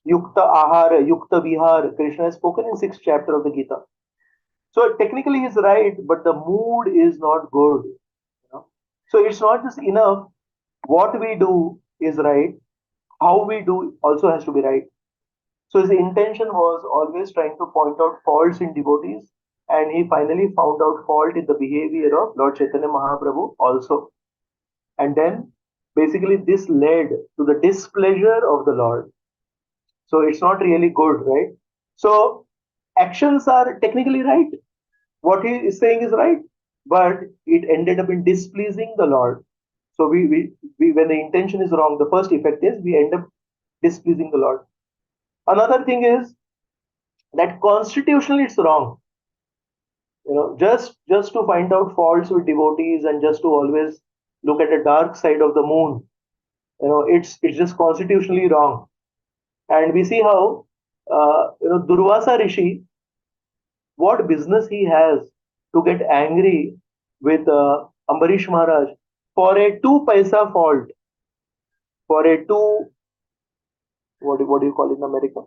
Yukta Ahara, Yukta Vihar, Krishna has spoken in 6th chapter of the Gita. So technically he's right, but the mood is not good. So it's not just enough. What we do is right. How we do also has to be right. So his intention was always trying to point out faults in devotees, and he finally found out fault in the behavior of Lord Chaitanya Mahaprabhu also. And then basically this led to the displeasure of the Lord. So it's not really good, right? So actions are technically right. What he is saying is right, but it ended up in displeasing the Lord. So we when the intention is wrong, the first effect is we end up displeasing the Lord. Another thing is that constitutionally it's wrong. Just to find out faults with devotees and just to always look at the dark side of the moon, it's just constitutionally wrong. And we see how Durvasa Rishi, what business he has to get angry with Ambarish Maharaj for a 2 paisa fault, for a what do you call it in America?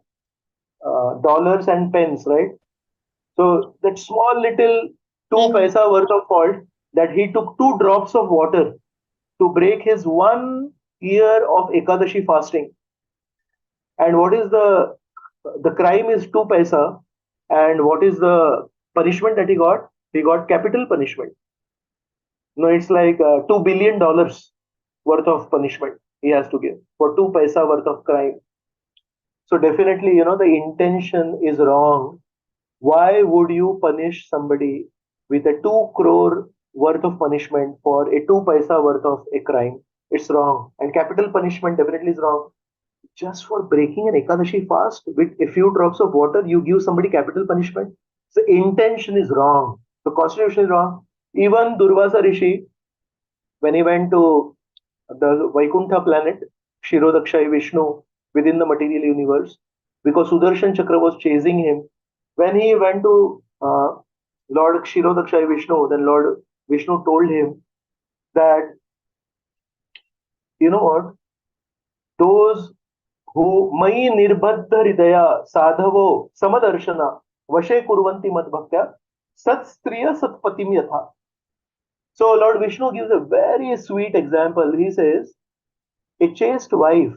Dollars and pence, right? So that small little 2 paisa worth of fault, that he took 2 drops of water to break his 1 year of Ekadashi fasting. And what is the crime is 2 paisa, and what is the punishment that he got? He got capital punishment. No, it's like $2 billion worth of punishment he has to give for 2 paisa worth of crime. So definitely, the intention is wrong. Why would you punish somebody with a 2 crore worth of punishment for a 2 paisa worth of a crime? It's wrong. And capital punishment definitely is wrong. Just for breaking an Ekadashi fast with a few drops of water, you give somebody capital punishment. So intention is wrong. The constitution is wrong. Even Durvasa Rishi, when he went to the Vaikuntha planet, Shirodakshai Vishnu, within the material universe, because Sudarshan Chakra was chasing him. When he went to Lord Shirodakshai Vishnu, then Lord Vishnu told him that, you know what, those who Mai Nirbadha Hridaya Sadhavo Samadarshana Vashe Kurvanti Madbhaktya Sat Striya Satpatim Yatha. So Lord Vishnu gives a very sweet example. He says, a chaste wife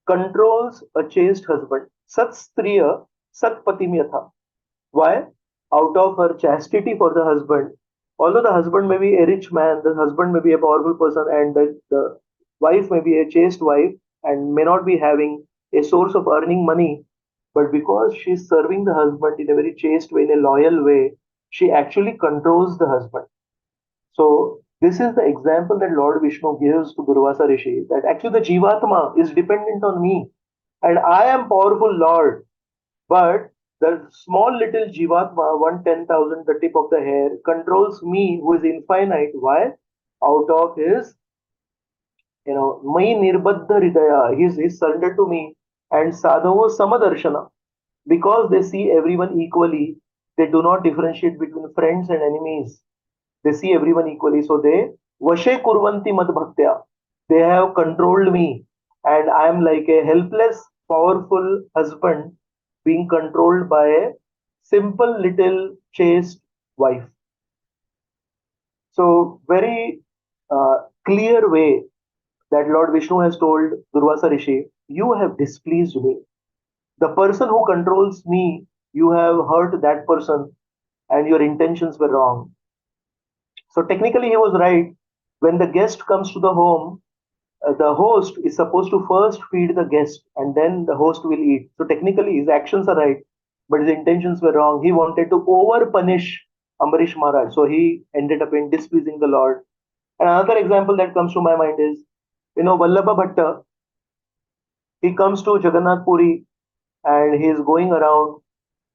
controls a chaste husband. Sat Striya Satpatim Yatha. Why? Out of her chastity for the husband, although the husband may be a rich man, the husband may be a powerful person, and the wife may be a chaste wife and may not be having a source of earning money, but because she's serving the husband in a very chaste way, in a loyal way, she actually controls the husband. So, this is the example that Lord Vishnu gives to Durvasa Rishi, that actually the Jivatma is dependent on me, and I am powerful Lord. But the small little Jivatma, 1/10,000, the tip of the hair, controls me who is infinite. Why? Out of his, Mai Nirbadha Hridaya, he's surrendered to me. And Sadhavo Samadarshana, because they see everyone equally, they do not differentiate between friends and enemies. They see everyone equally. So they, Vashe Kurvanti Mad Bhaktya, they have controlled me. And I am like a helpless, powerful husband being controlled by a simple little chaste wife. So, very clear way that Lord Vishnu has told Durvasa Rishi, you have displeased me. The person who controls me, you have hurt that person and your intentions were wrong. So technically he was right. When the guest comes to the home, the host is supposed to first feed the guest and then the host will eat. So technically his actions are right, but his intentions were wrong. He wanted to over punish Ambarish Maharaj. So he ended up in displeasing the Lord. And another example that comes to my mind is, Vallabha Bhatta, he comes to Jagannath Puri and he is going around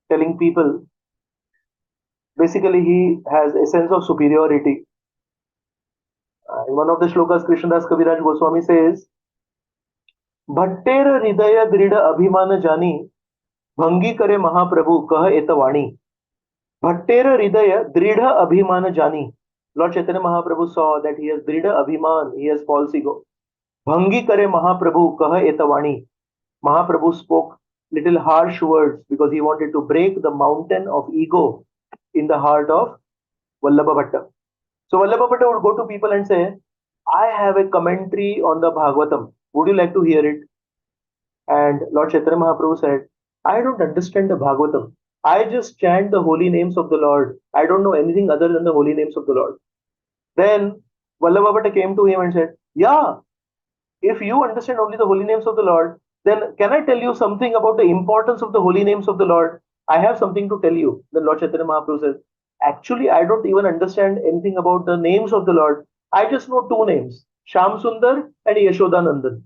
telling people, basically he has a sense of superiority. In one of the shlokas, Krishnadas Kaviraj Goswami says, भट्टेर हृदय दृढ़ अभिमान जानी भंगी करे महाप्रभु कह एत वाणी भट्टेर हृदय दृढ़ abhiman jani. Lord Chaitanya Mahaprabhu saw that he has dridha abhiman, he has false ego. Bhangi kare Mahaprabhu kah etavani. Mahaprabhu spoke little harsh words because he wanted to break the mountain of ego in the heart of Vallabha Bhatta. So Vallabha Bhatta would go to people and say, I have a commentary on the Bhagavatam. Would you like to hear it? And Lord Chaitanya Mahaprabhu said, I don't understand the Bhagavatam. I just chant the holy names of the Lord. I don't know anything other than the holy names of the Lord. Then Vallabha Bhatta came to him and said, yeah, if you understand only the holy names of the Lord, then can I tell you something about the importance of the holy names of the Lord? I have something to tell you. Then Lord Chaitanya Mahaprabhu says, actually, I don't even understand anything about the names of the Lord. I just know two names, Sham Sundar and Yashodanandan.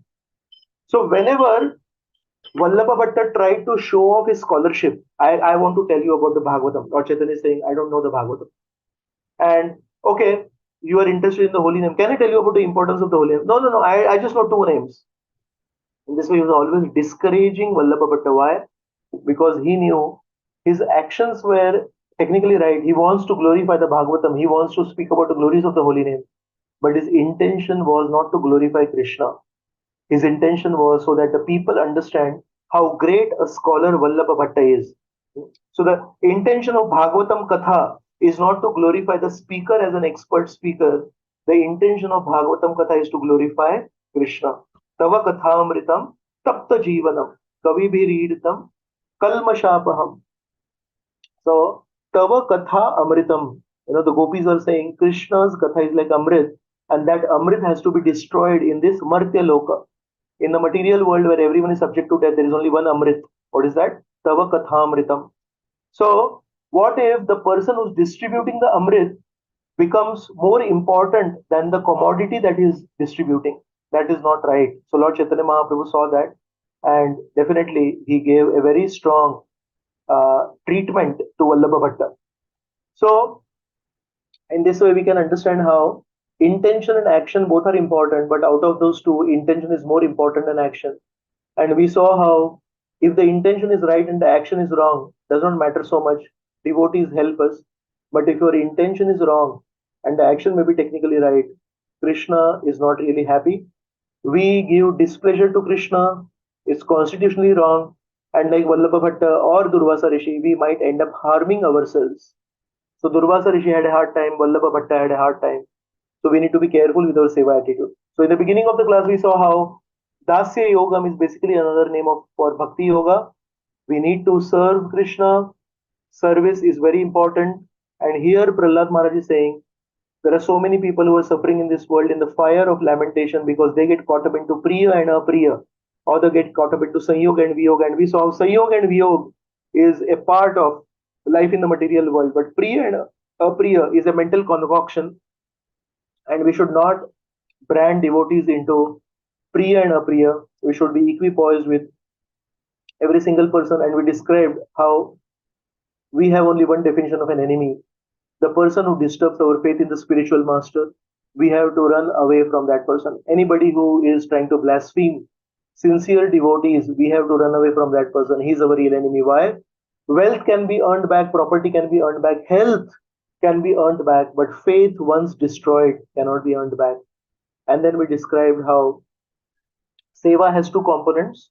So whenever Vallabha Bhatta tried to show off his scholarship, I want to tell you about the Bhagavatam. Lord Chaitanya is saying, I don't know the Bhagavatam. And okay, you are interested in the holy name. Can I tell you about the importance of the holy name? No. I just know two names. In this way, he was always discouraging Vallabha Bhatta. Why? Because he knew his actions were technically right. He wants to glorify the Bhagavatam. He wants to speak about the glories of the holy name. But his intention was not to glorify Krishna. His intention was so that the people understand how great a scholar Vallabha Bhatta is. So the intention of Bhagavatam Katha is not to glorify the speaker as an expert speaker. The intention of Bhagavatam Katha is to glorify Krishna. Tava Kathamritam Tapta Jivanam Kavibhiriditam Kalmashapaham. So Tava Katha Amritam. The gopis are saying Krishna's Katha is like Amrit, and that Amrit has to be destroyed in this Martya Loka. In the material world where everyone is subject to death, there is only one Amrit. What is that? Tava Kathamritam. So, what if the person who's distributing the Amrit becomes more important than the commodity that is distributing? That is not right. So, Lord Chaitanya Mahaprabhu saw that, and definitely he gave a very strong treatment to Vallabha Bhatta. So, in this way, we can understand how intention and action both are important, but out of those two, intention is more important than action. And we saw how if the intention is right and the action is wrong, does not matter so much. Devotees help us. But if your intention is wrong and the action may be technically right, Krishna is not really happy. We give displeasure to Krishna, it's constitutionally wrong, and like Vallabha Bhatta or Durvasa Rishi, we might end up harming ourselves. So Durvasa Rishi had a hard time, Vallabha Bhatta had a hard time. So we need to be careful with our seva attitude. So in the beginning of the class, we saw how Dasya Yogam is basically another name of for Bhakti Yoga. We need to serve Krishna. Service is very important. And here Prahlad Maharaj is saying there are so many people who are suffering in this world in the fire of lamentation because they get caught up into Priya and Apriya, or they get caught up into Sanyog and Viyog. And we saw Sanyog and Viyog is a part of life in the material world, but Priya and Apriya is a mental concoction, and we should not brand devotees into Priya and Apriya. We should be equipoised with every single person, and we described how we have only one definition of an enemy: the person who disturbs our faith in the spiritual master. We have to run away from that person. Anybody who is trying to blaspheme sincere devotees, we have to run away from that person. He's our real enemy. Why? Wealth can be earned back, property can be earned back, health can be earned back, but faith once destroyed cannot be earned back. And then we described how Seva has two components,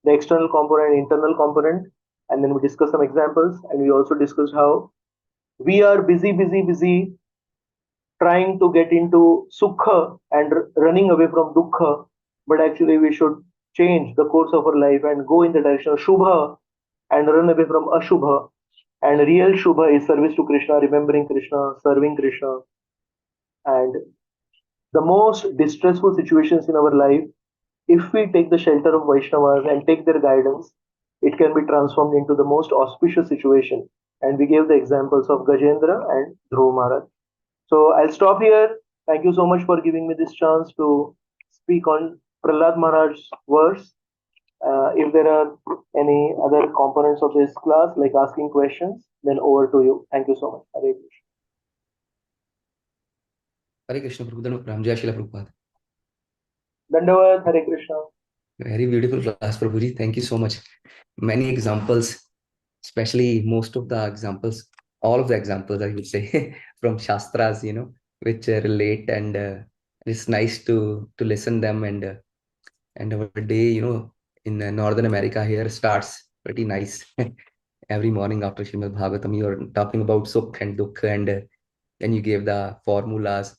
the external component and internal component. And then we discussed some examples, and we also discussed how we are busy trying to get into sukha and running away from dukkha, but actually we should change the course of our life and go in the direction of shubha and run away from ashubha. And real shubha is service to Krishna, remembering Krishna, serving Krishna. And the most distressful situations in our life, if we take the shelter of Vaishnavas and take their guidance, it can be transformed into the most auspicious situation. And we gave the examples of Gajendra and Dhruv Maharaj. So I'll stop here. Thank you so much for giving me this chance to speak on Prahlad Maharaj's verse. If there are any other components of this class, like asking questions, then over to you. Thank you so much. Hare Krishna. Hare Krishna, Prabhu. Ramjaya Shila Prabhupada. Dandavad, Hare Krishna. Very beautiful class, Prabhuji. Thank you so much. Many examples, especially most of the examples, all of the examples, I would say, from Shastras, which relate, and it's nice to listen them, and our day, in Northern America here starts pretty nice. Every morning after Srimad Bhagavatam, you are talking about Sukh and Dukh, and you gave the formulas.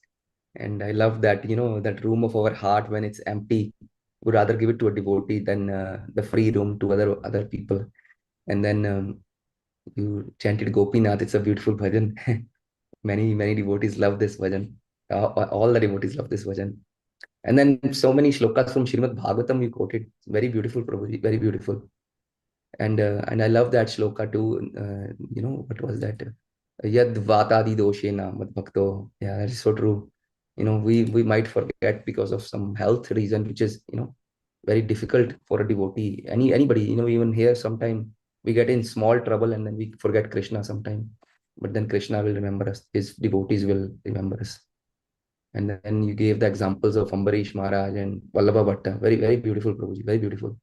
And I love that, that room of our heart when it's empty, would rather give it to a devotee than the free room to other people. And then you chanted Gopinath. It's a beautiful bhajan. Many devotees love this bhajan. All the devotees love this bhajan. And then so many shlokas from Srimad Bhagavatam you quoted. Very beautiful, Prabhuji. Very beautiful. And I love that shloka too. What was that? Yad vatadi doshena mad bhakto. Yeah, that is so true. We might forget because of some health reason, which is very difficult for a devotee. Anybody, even here sometime we get in small trouble and then we forget Krishna sometime. But then Krishna will remember us. His devotees will remember us. And then you gave the examples of Ambarish Maharaj and Vallabha Bhatta. Very, very beautiful, Prabhuji. Very beautiful.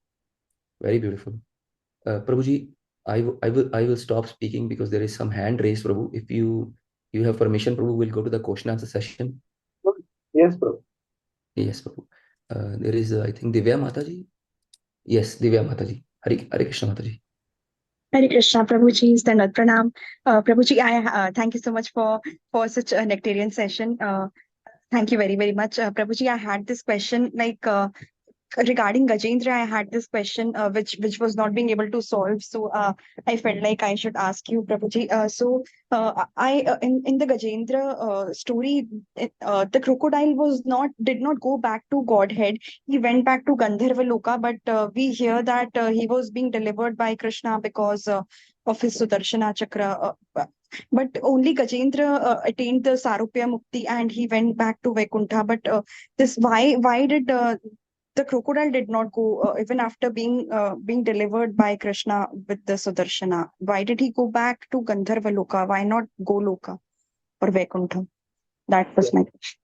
Very beautiful. Prabhuji, I will stop speaking because there is some hand raised, Prabhu. If you have permission, Prabhu, we'll go to the question answer session. Yes, Prabhu. Yes, Prabhu. There is, I think, Divya Mataji. Yes, Divya Mataji. Hare Krishna Mataji. Hare Krishna, Prabhuji, Standard Pranam. Prabhuji, I thank you so much for such a nectarian session. Thank you very, very much. Prabhuji, I had this question, like regarding Gajendra, I had this question which was not being able to solve. So I felt like I should ask you, Prabhuji. I in the Gajendra story, the crocodile did not go back to Godhead. He went back to Gandharva Loka, but we hear that he was being delivered by Krishna because of his Sudarshana Chakra. But only Gajendra attained the Sarupya Mukti and he went back to Vaikuntha. But this why did the crocodile did not go even after being delivered by Krishna with the Sudarshana? Why did he go back to Gandharva Loka? Why not Goloka or Vaikuntha? That was my question.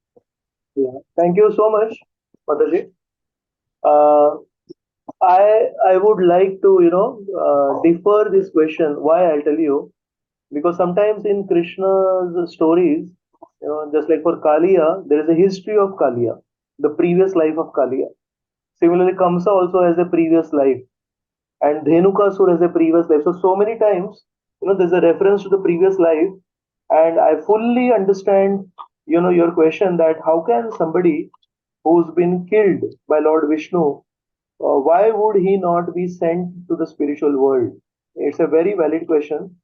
Yeah. Thank you so much, Mataji. Uh, I would like to defer this question. Why? I'll tell you, because sometimes in Krishna's stories, just like for Kaliya, there is a history of Kaliya, the previous life of Kaliya. Similarly, Kamsa also has a previous life, and Dhenukasur has a previous life. So many times, there's a reference to the previous life, and I fully understand, your question that how can somebody who's been killed by Lord Vishnu, why would he not be sent to the spiritual world? It's a very valid question.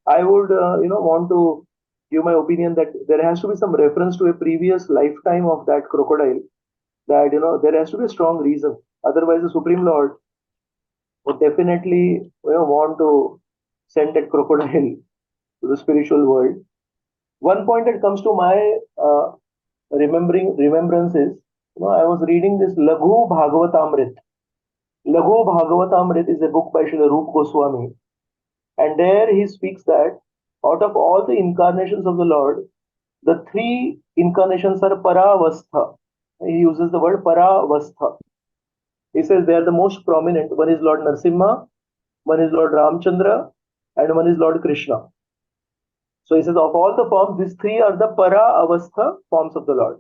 I would, want to give my opinion that there has to be some reference to a previous lifetime of that crocodile. That there has to be a strong reason. Otherwise, the Supreme Lord would definitely, want to send that crocodile to the spiritual world. One point that comes to my remembrance is, I was reading this Laghu Bhagavatamrit. Laghu Bhagavatamrit is a book by Srila Rupa Goswami, and there he speaks that out of all the incarnations of the Lord, the three incarnations are Paravastha. He uses the word Paravastha. He says they are the most prominent. One is Lord Narsimha, one is Lord Ramchandra, and one is Lord Krishna. So he says of all the forms, these three are the Para-avastha forms of the Lord.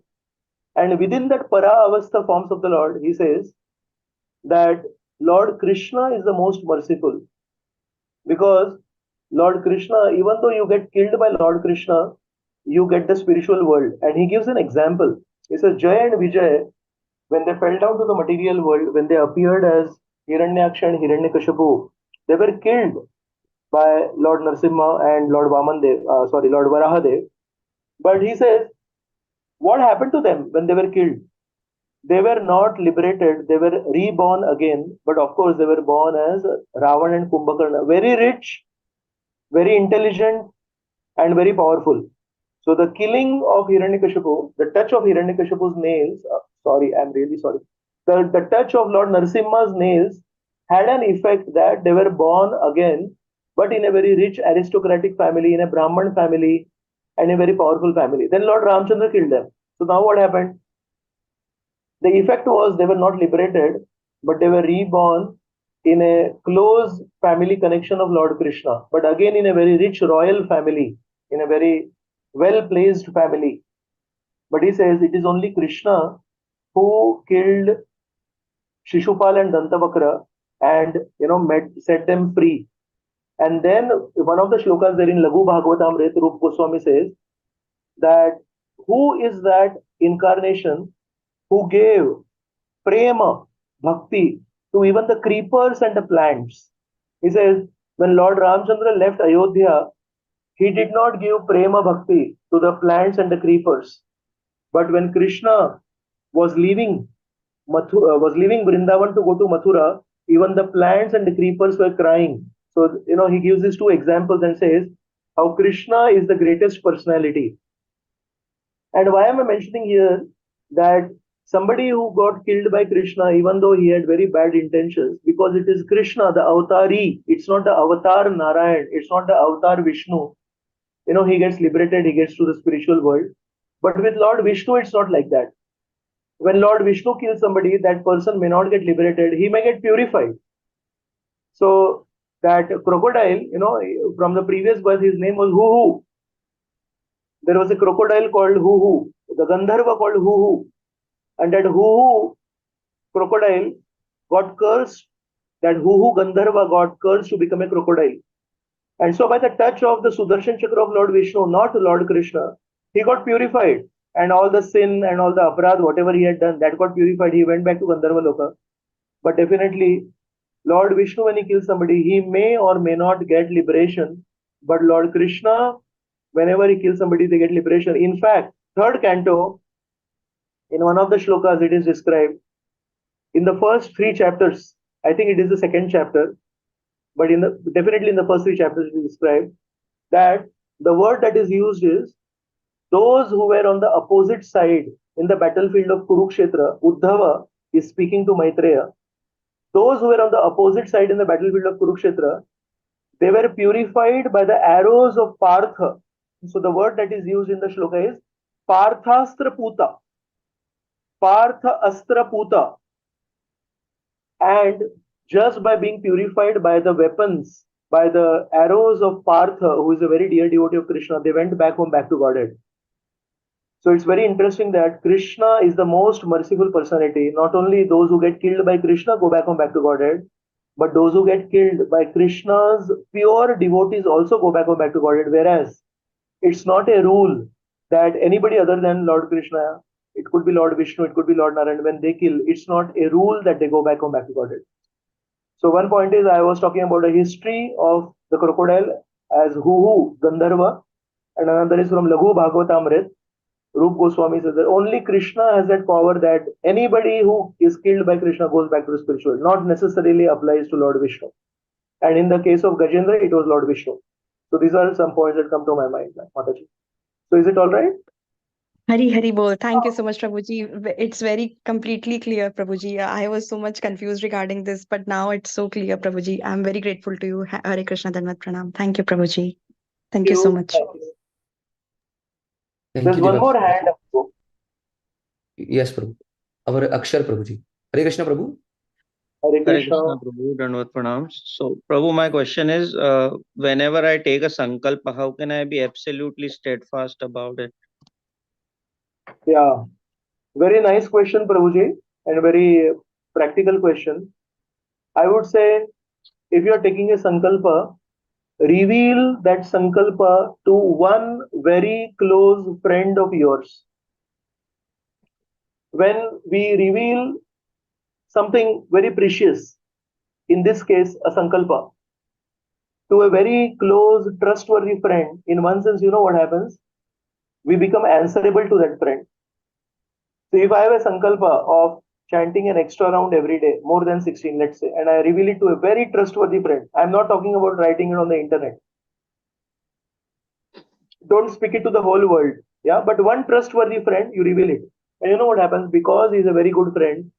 And within that Para-avastha forms of the Lord, he says that Lord Krishna is the most merciful. Because Lord Krishna, even though you get killed by Lord Krishna, you get the spiritual world. And he gives an example. He says Jaya and Vijay, when they fell down to the material world, when they appeared as Hiranyaksha and Hiranyakashipu, they were killed by Lord Narsimha and Lord Lord Varahadev. But he says, what happened to them when they were killed? They were not liberated, they were reborn again, but of course they were born as Ravan and Kumbhakarna, very rich, very intelligent, and very powerful. So the killing of Hiranyakashipu, the touch of Hiranyakashipu's nails, I'm really sorry. The touch of Lord Narsimha's nails had an effect that they were born again, but in a very rich aristocratic family, in a Brahman family, and a very powerful family. Then Lord Ramchandra killed them. So now what happened? The effect was they were not liberated, but they were reborn in a close family connection of Lord Krishna, but again in a very rich royal family, in a very well-placed family. But he says it is only Krishna who killed Shishupal and Dantavakra and set them free. And then one of the shlokas there in Laghu Bhagavatamrit, Rupa Goswami says that who is that incarnation who gave prema, bhakti to even the creepers and the plants? He says when Lord Ramchandra left Ayodhya, he did not give prema bhakti to the plants and the creepers. But when Krishna was leaving Vrindavan to go to Mathura, even the plants and the creepers were crying. So, he gives these two examples and says how Krishna is the greatest personality. And why am I mentioning here that somebody who got killed by Krishna, even though he had very bad intentions, because it is Krishna, the avatari, it's not the avatar Narayan, it's not the avatar Vishnu. He gets liberated, he gets to the spiritual world. But with Lord Vishnu, it's not like that. When Lord Vishnu kills somebody, that person may not get liberated, he may get purified. So that crocodile, from the previous birth, his name was Huhu. There was a crocodile called Huhu, the Gandharva called Huhu. And that Huhu crocodile got cursed, that Huhu Gandharva got cursed to become a crocodile. And so by the touch of the Sudarshan Chakra of Lord Vishnu, not Lord Krishna, he got purified. And all the sin and all the aparadh, whatever he had done, that got purified. He went back to Gandharva Loka. But definitely, Lord Vishnu, when he kills somebody, he may or may not get liberation. But Lord Krishna, whenever he kills somebody, they get liberation. In fact, third canto, in one of the shlokas, it is described in the first three chapters. I think it is the second chapter, but definitely in the first three chapters, it is described that the word that is used is those who were on the opposite side in the battlefield of Kurukshetra. Uddhava is speaking to Maitreya. Those who were on the opposite side in the battlefield of Kurukshetra, they were purified by the arrows of Partha. So the word that is used in the shloka is Parthastra Puta. Partha Astra Puta. And just by being purified by the weapons, by the arrows of Partha, who is a very dear devotee of Krishna, they went back home, back to Godhead. So it's very interesting that Krishna is the most merciful personality. Not only those who get killed by Krishna go back home, back to Godhead, but those who get killed by Krishna's pure devotees also go back home, back to Godhead. Whereas it's not a rule that anybody other than Lord Krishna, it could be Lord Vishnu, it could be Lord Narayan, when they kill, it's not a rule that they go back home, back to Godhead. So one point is I was talking about the history of the crocodile as Huhu Gandharva, and another is from Laghu Bhagavatamrit. Rup Goswami says that only Krishna has that power that anybody who is killed by Krishna goes back to the spiritual, not necessarily applies to Lord Vishnu. And in the case of Gajendra, it was Lord Vishnu. So these are some points that come to my mind, Mataji. So is it all right? Hari Hari Bol. Thank you so much, Prabhuji. It's very completely clear, Prabhuji. I was so much confused regarding this, but now it's so clear, Prabhuji. I'm very grateful to you. Hare Krishna Dhanvat Pranam. Thank you, Prabhuji. Thank you so much. Thank you. Thank There's you, one Devat. more hand up. Yes, Prabhu. Our Akshar Prabhuji. Hare Krishna, Prabhu. Hare Hare Krishna, Krishna. Prabhu, Dandavat Pranams. So, Prabhu, my question is, whenever I take a sankalpa, how can I be absolutely steadfast about it? Yeah. Very nice question, Prabhuji, and very practical question. I would say if you are taking a sankalpa, reveal that sankalpa to one very close friend of yours. When we reveal something very precious, in this case, a sankalpa, to a very close, trustworthy friend, in one sense, you know what happens? We become answerable to that friend. So if I have a sankalpa of chanting an extra round every day, more than 16, let's say, and I reveal it to a very trustworthy friend, I'm not talking about writing it on the internet. Don't speak it to the whole world. Yeah, but one trustworthy friend, you reveal it. And you know what happens? Because he's a very good friend,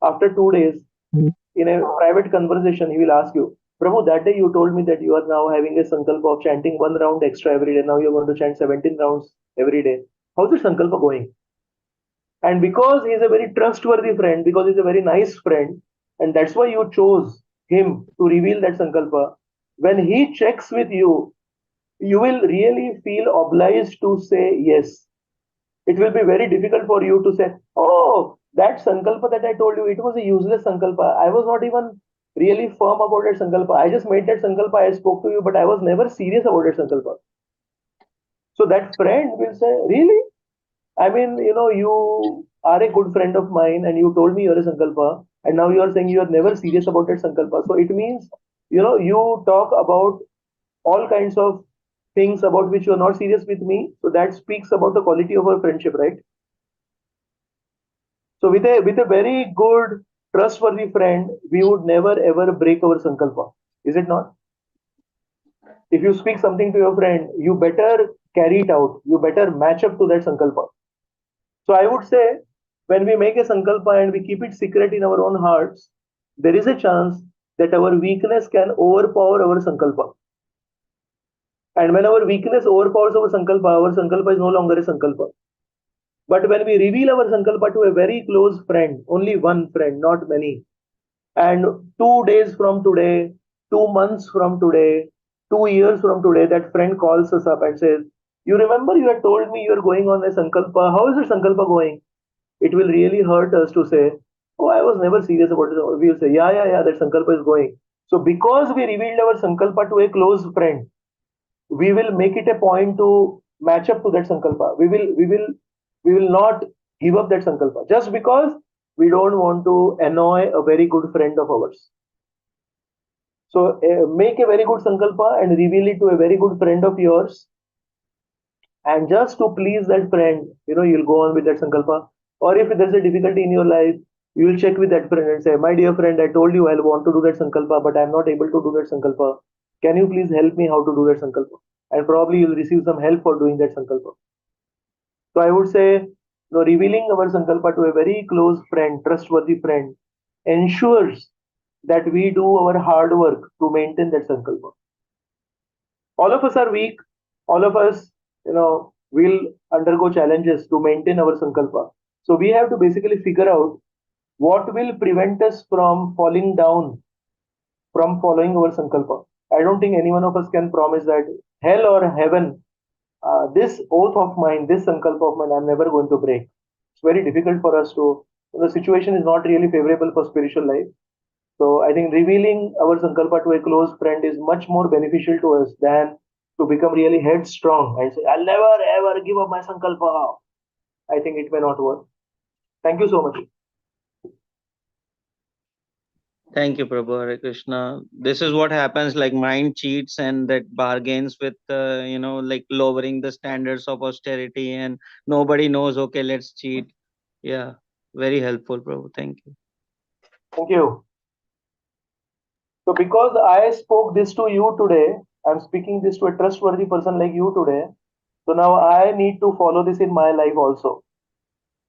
after 2 days, in a private conversation, he will ask you, Prabhu, that day you told me that you are now having a sankalpa of chanting one round extra every day. Now you're going to chant 17 rounds every day. How's the sankalpa going? And because he's a very trustworthy friend, because he's a very nice friend, and that's why you chose him to reveal that sankalpa, when he checks with you will really feel obliged to say yes. It will be very difficult for you to say, oh, that sankalpa that I told you, it was a useless sankalpa. I was not even really firm about that sankalpa. I just made that sankalpa, I spoke to you, but I was never serious about that sankalpa. So that friend will say, really? I mean, you are a good friend of mine and you told me you're a sankalpa, and now you are saying you are never serious about that sankalpa. So it means, you talk about all kinds of things about which you are not serious with me. So that speaks about the quality of our friendship, right? So with a very good, trustworthy friend, we would never ever break our sankalpa. Is it not? If you speak something to your friend, you better carry it out. You better match up to that sankalpa. So I would say when we make a sankalpa and we keep it secret in our own hearts, there is a chance that our weakness can overpower our sankalpa. And when our weakness overpowers our sankalpa is no longer a sankalpa. But when we reveal our sankalpa to a very close friend, only one friend, not many, and 2 days from today, 2 months from today, 2 years from today, that friend calls us up and says, you remember you had told me you are going on a sankalpa. How is the sankalpa going? It will really hurt us to say, oh, I was never serious about it. We will say, yeah, that sankalpa is going. So because we revealed our sankalpa to a close friend, we will make it a point to match up to that sankalpa. We will not give up that sankalpa just because we don't want to annoy a very good friend of ours. So make a very good sankalpa and reveal it to a very good friend of yours. And just to please that friend, you'll go on with that sankalpa. Or if there's a difficulty in your life, you will check with that friend and say, my dear friend, I told you I want to do that sankalpa, but I'm not able to do that sankalpa. Can you please help me how to do that sankalpa? And probably you'll receive some help for doing that sankalpa. So I would say, revealing our sankalpa to a very close friend, trustworthy friend, ensures that we do our hard work to maintain that sankalpa. All of us are weak. All of us, will undergo challenges to maintain our sankalpa. So we have to basically figure out what will prevent us from falling down from following our sankalpa. I don't think any one of us can promise that hell or heaven, this oath of mine, this sankalpa of mine, I'm never going to break. It's very difficult for us to, the situation is not really favorable for spiritual life. So I think revealing our sankalpa to a close friend is much more beneficial to us than to become really headstrong and say, I'll never ever give up my sankalpa. I think it may not work. Thank you so much. Thank you, Prabhu. Hare Krishna. This is what happens, like mind cheats and that bargains with, like lowering the standards of austerity, and nobody knows, okay, let's cheat. Yeah, very helpful, Prabhu. Thank you. Thank you. So because I spoke this to you today, I'm speaking this to a trustworthy person like you today. So now I need to follow this in my life also.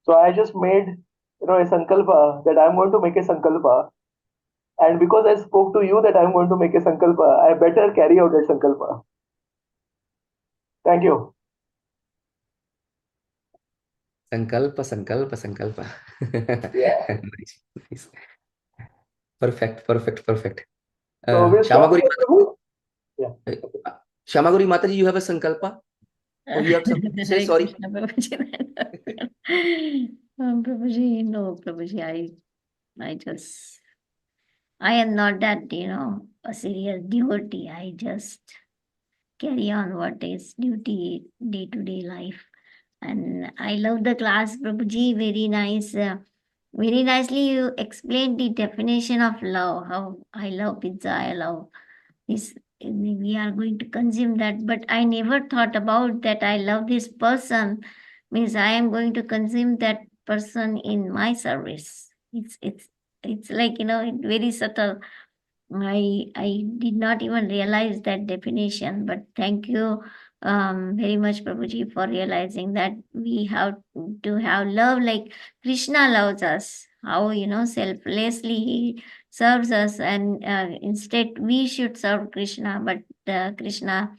So I just made, a sankalpa that I'm going to make a sankalpa. And because I spoke to you that I'm going to make a sankalpa, I better carry out that sankalpa. Thank you. Sankalpa. Yeah. Nice. Perfect. So we'll stop Shamaguri here, Prabhu. Yeah. Shamaguri Mataji, you have a sankalpa? Or you have something to say? Hare Sorry. Krishna, Prabhuji. Prabhuji, no, Prabhuji, I am not that, a serious devotee. I just carry on what is duty, day-to-day life. And I love the class, Prabhuji, very nice. Very nicely you explained the definition of love, how I love pizza, I love this. We are going to consume that, but I never thought about that I love this person means I am going to consume that person in my service. It's like, very subtle. I did not even realize that definition, but thank you very much, Prabhuji, for realizing that we have to have love like Krishna loves us. How, selflessly he serves us, and instead we should serve Krishna, but Krishna,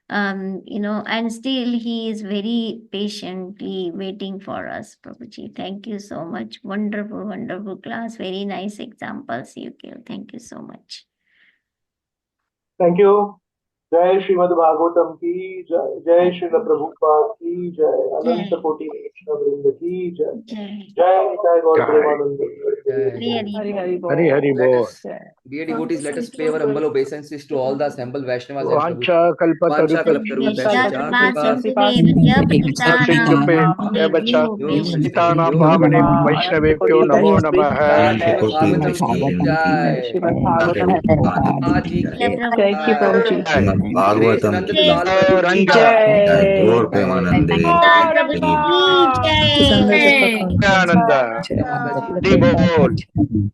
and still he is very patiently waiting for us, Prabhuji. Thank you so much. Wonderful class. Very nice examples you give. Thank you so much. Thank you. Jai Srimad Bhagavatam ki jai. Jai Srila Prabhupada ki jai. Ananta Koti Vaishnava Vrinda ki jai. Jai Nitai Gaur Premananda. Hari Hari Bol. Dear devotees, let us pay our humble obeisances to all the assembled Vaishnavas and Prabhu. Vancha Vancha kalpatarupasya Yo pavane Vaishnavebhyo namo namah. Bhagavatam ki jai. Maji ki Thank you, Prabhuji. jai. Grace Bhagavatam Nanda ki Dulal Prabhu ki Ranjan. jai, jai. Gaur Premanande ki Nanda. Jai Mataji. Di bol. Thank you.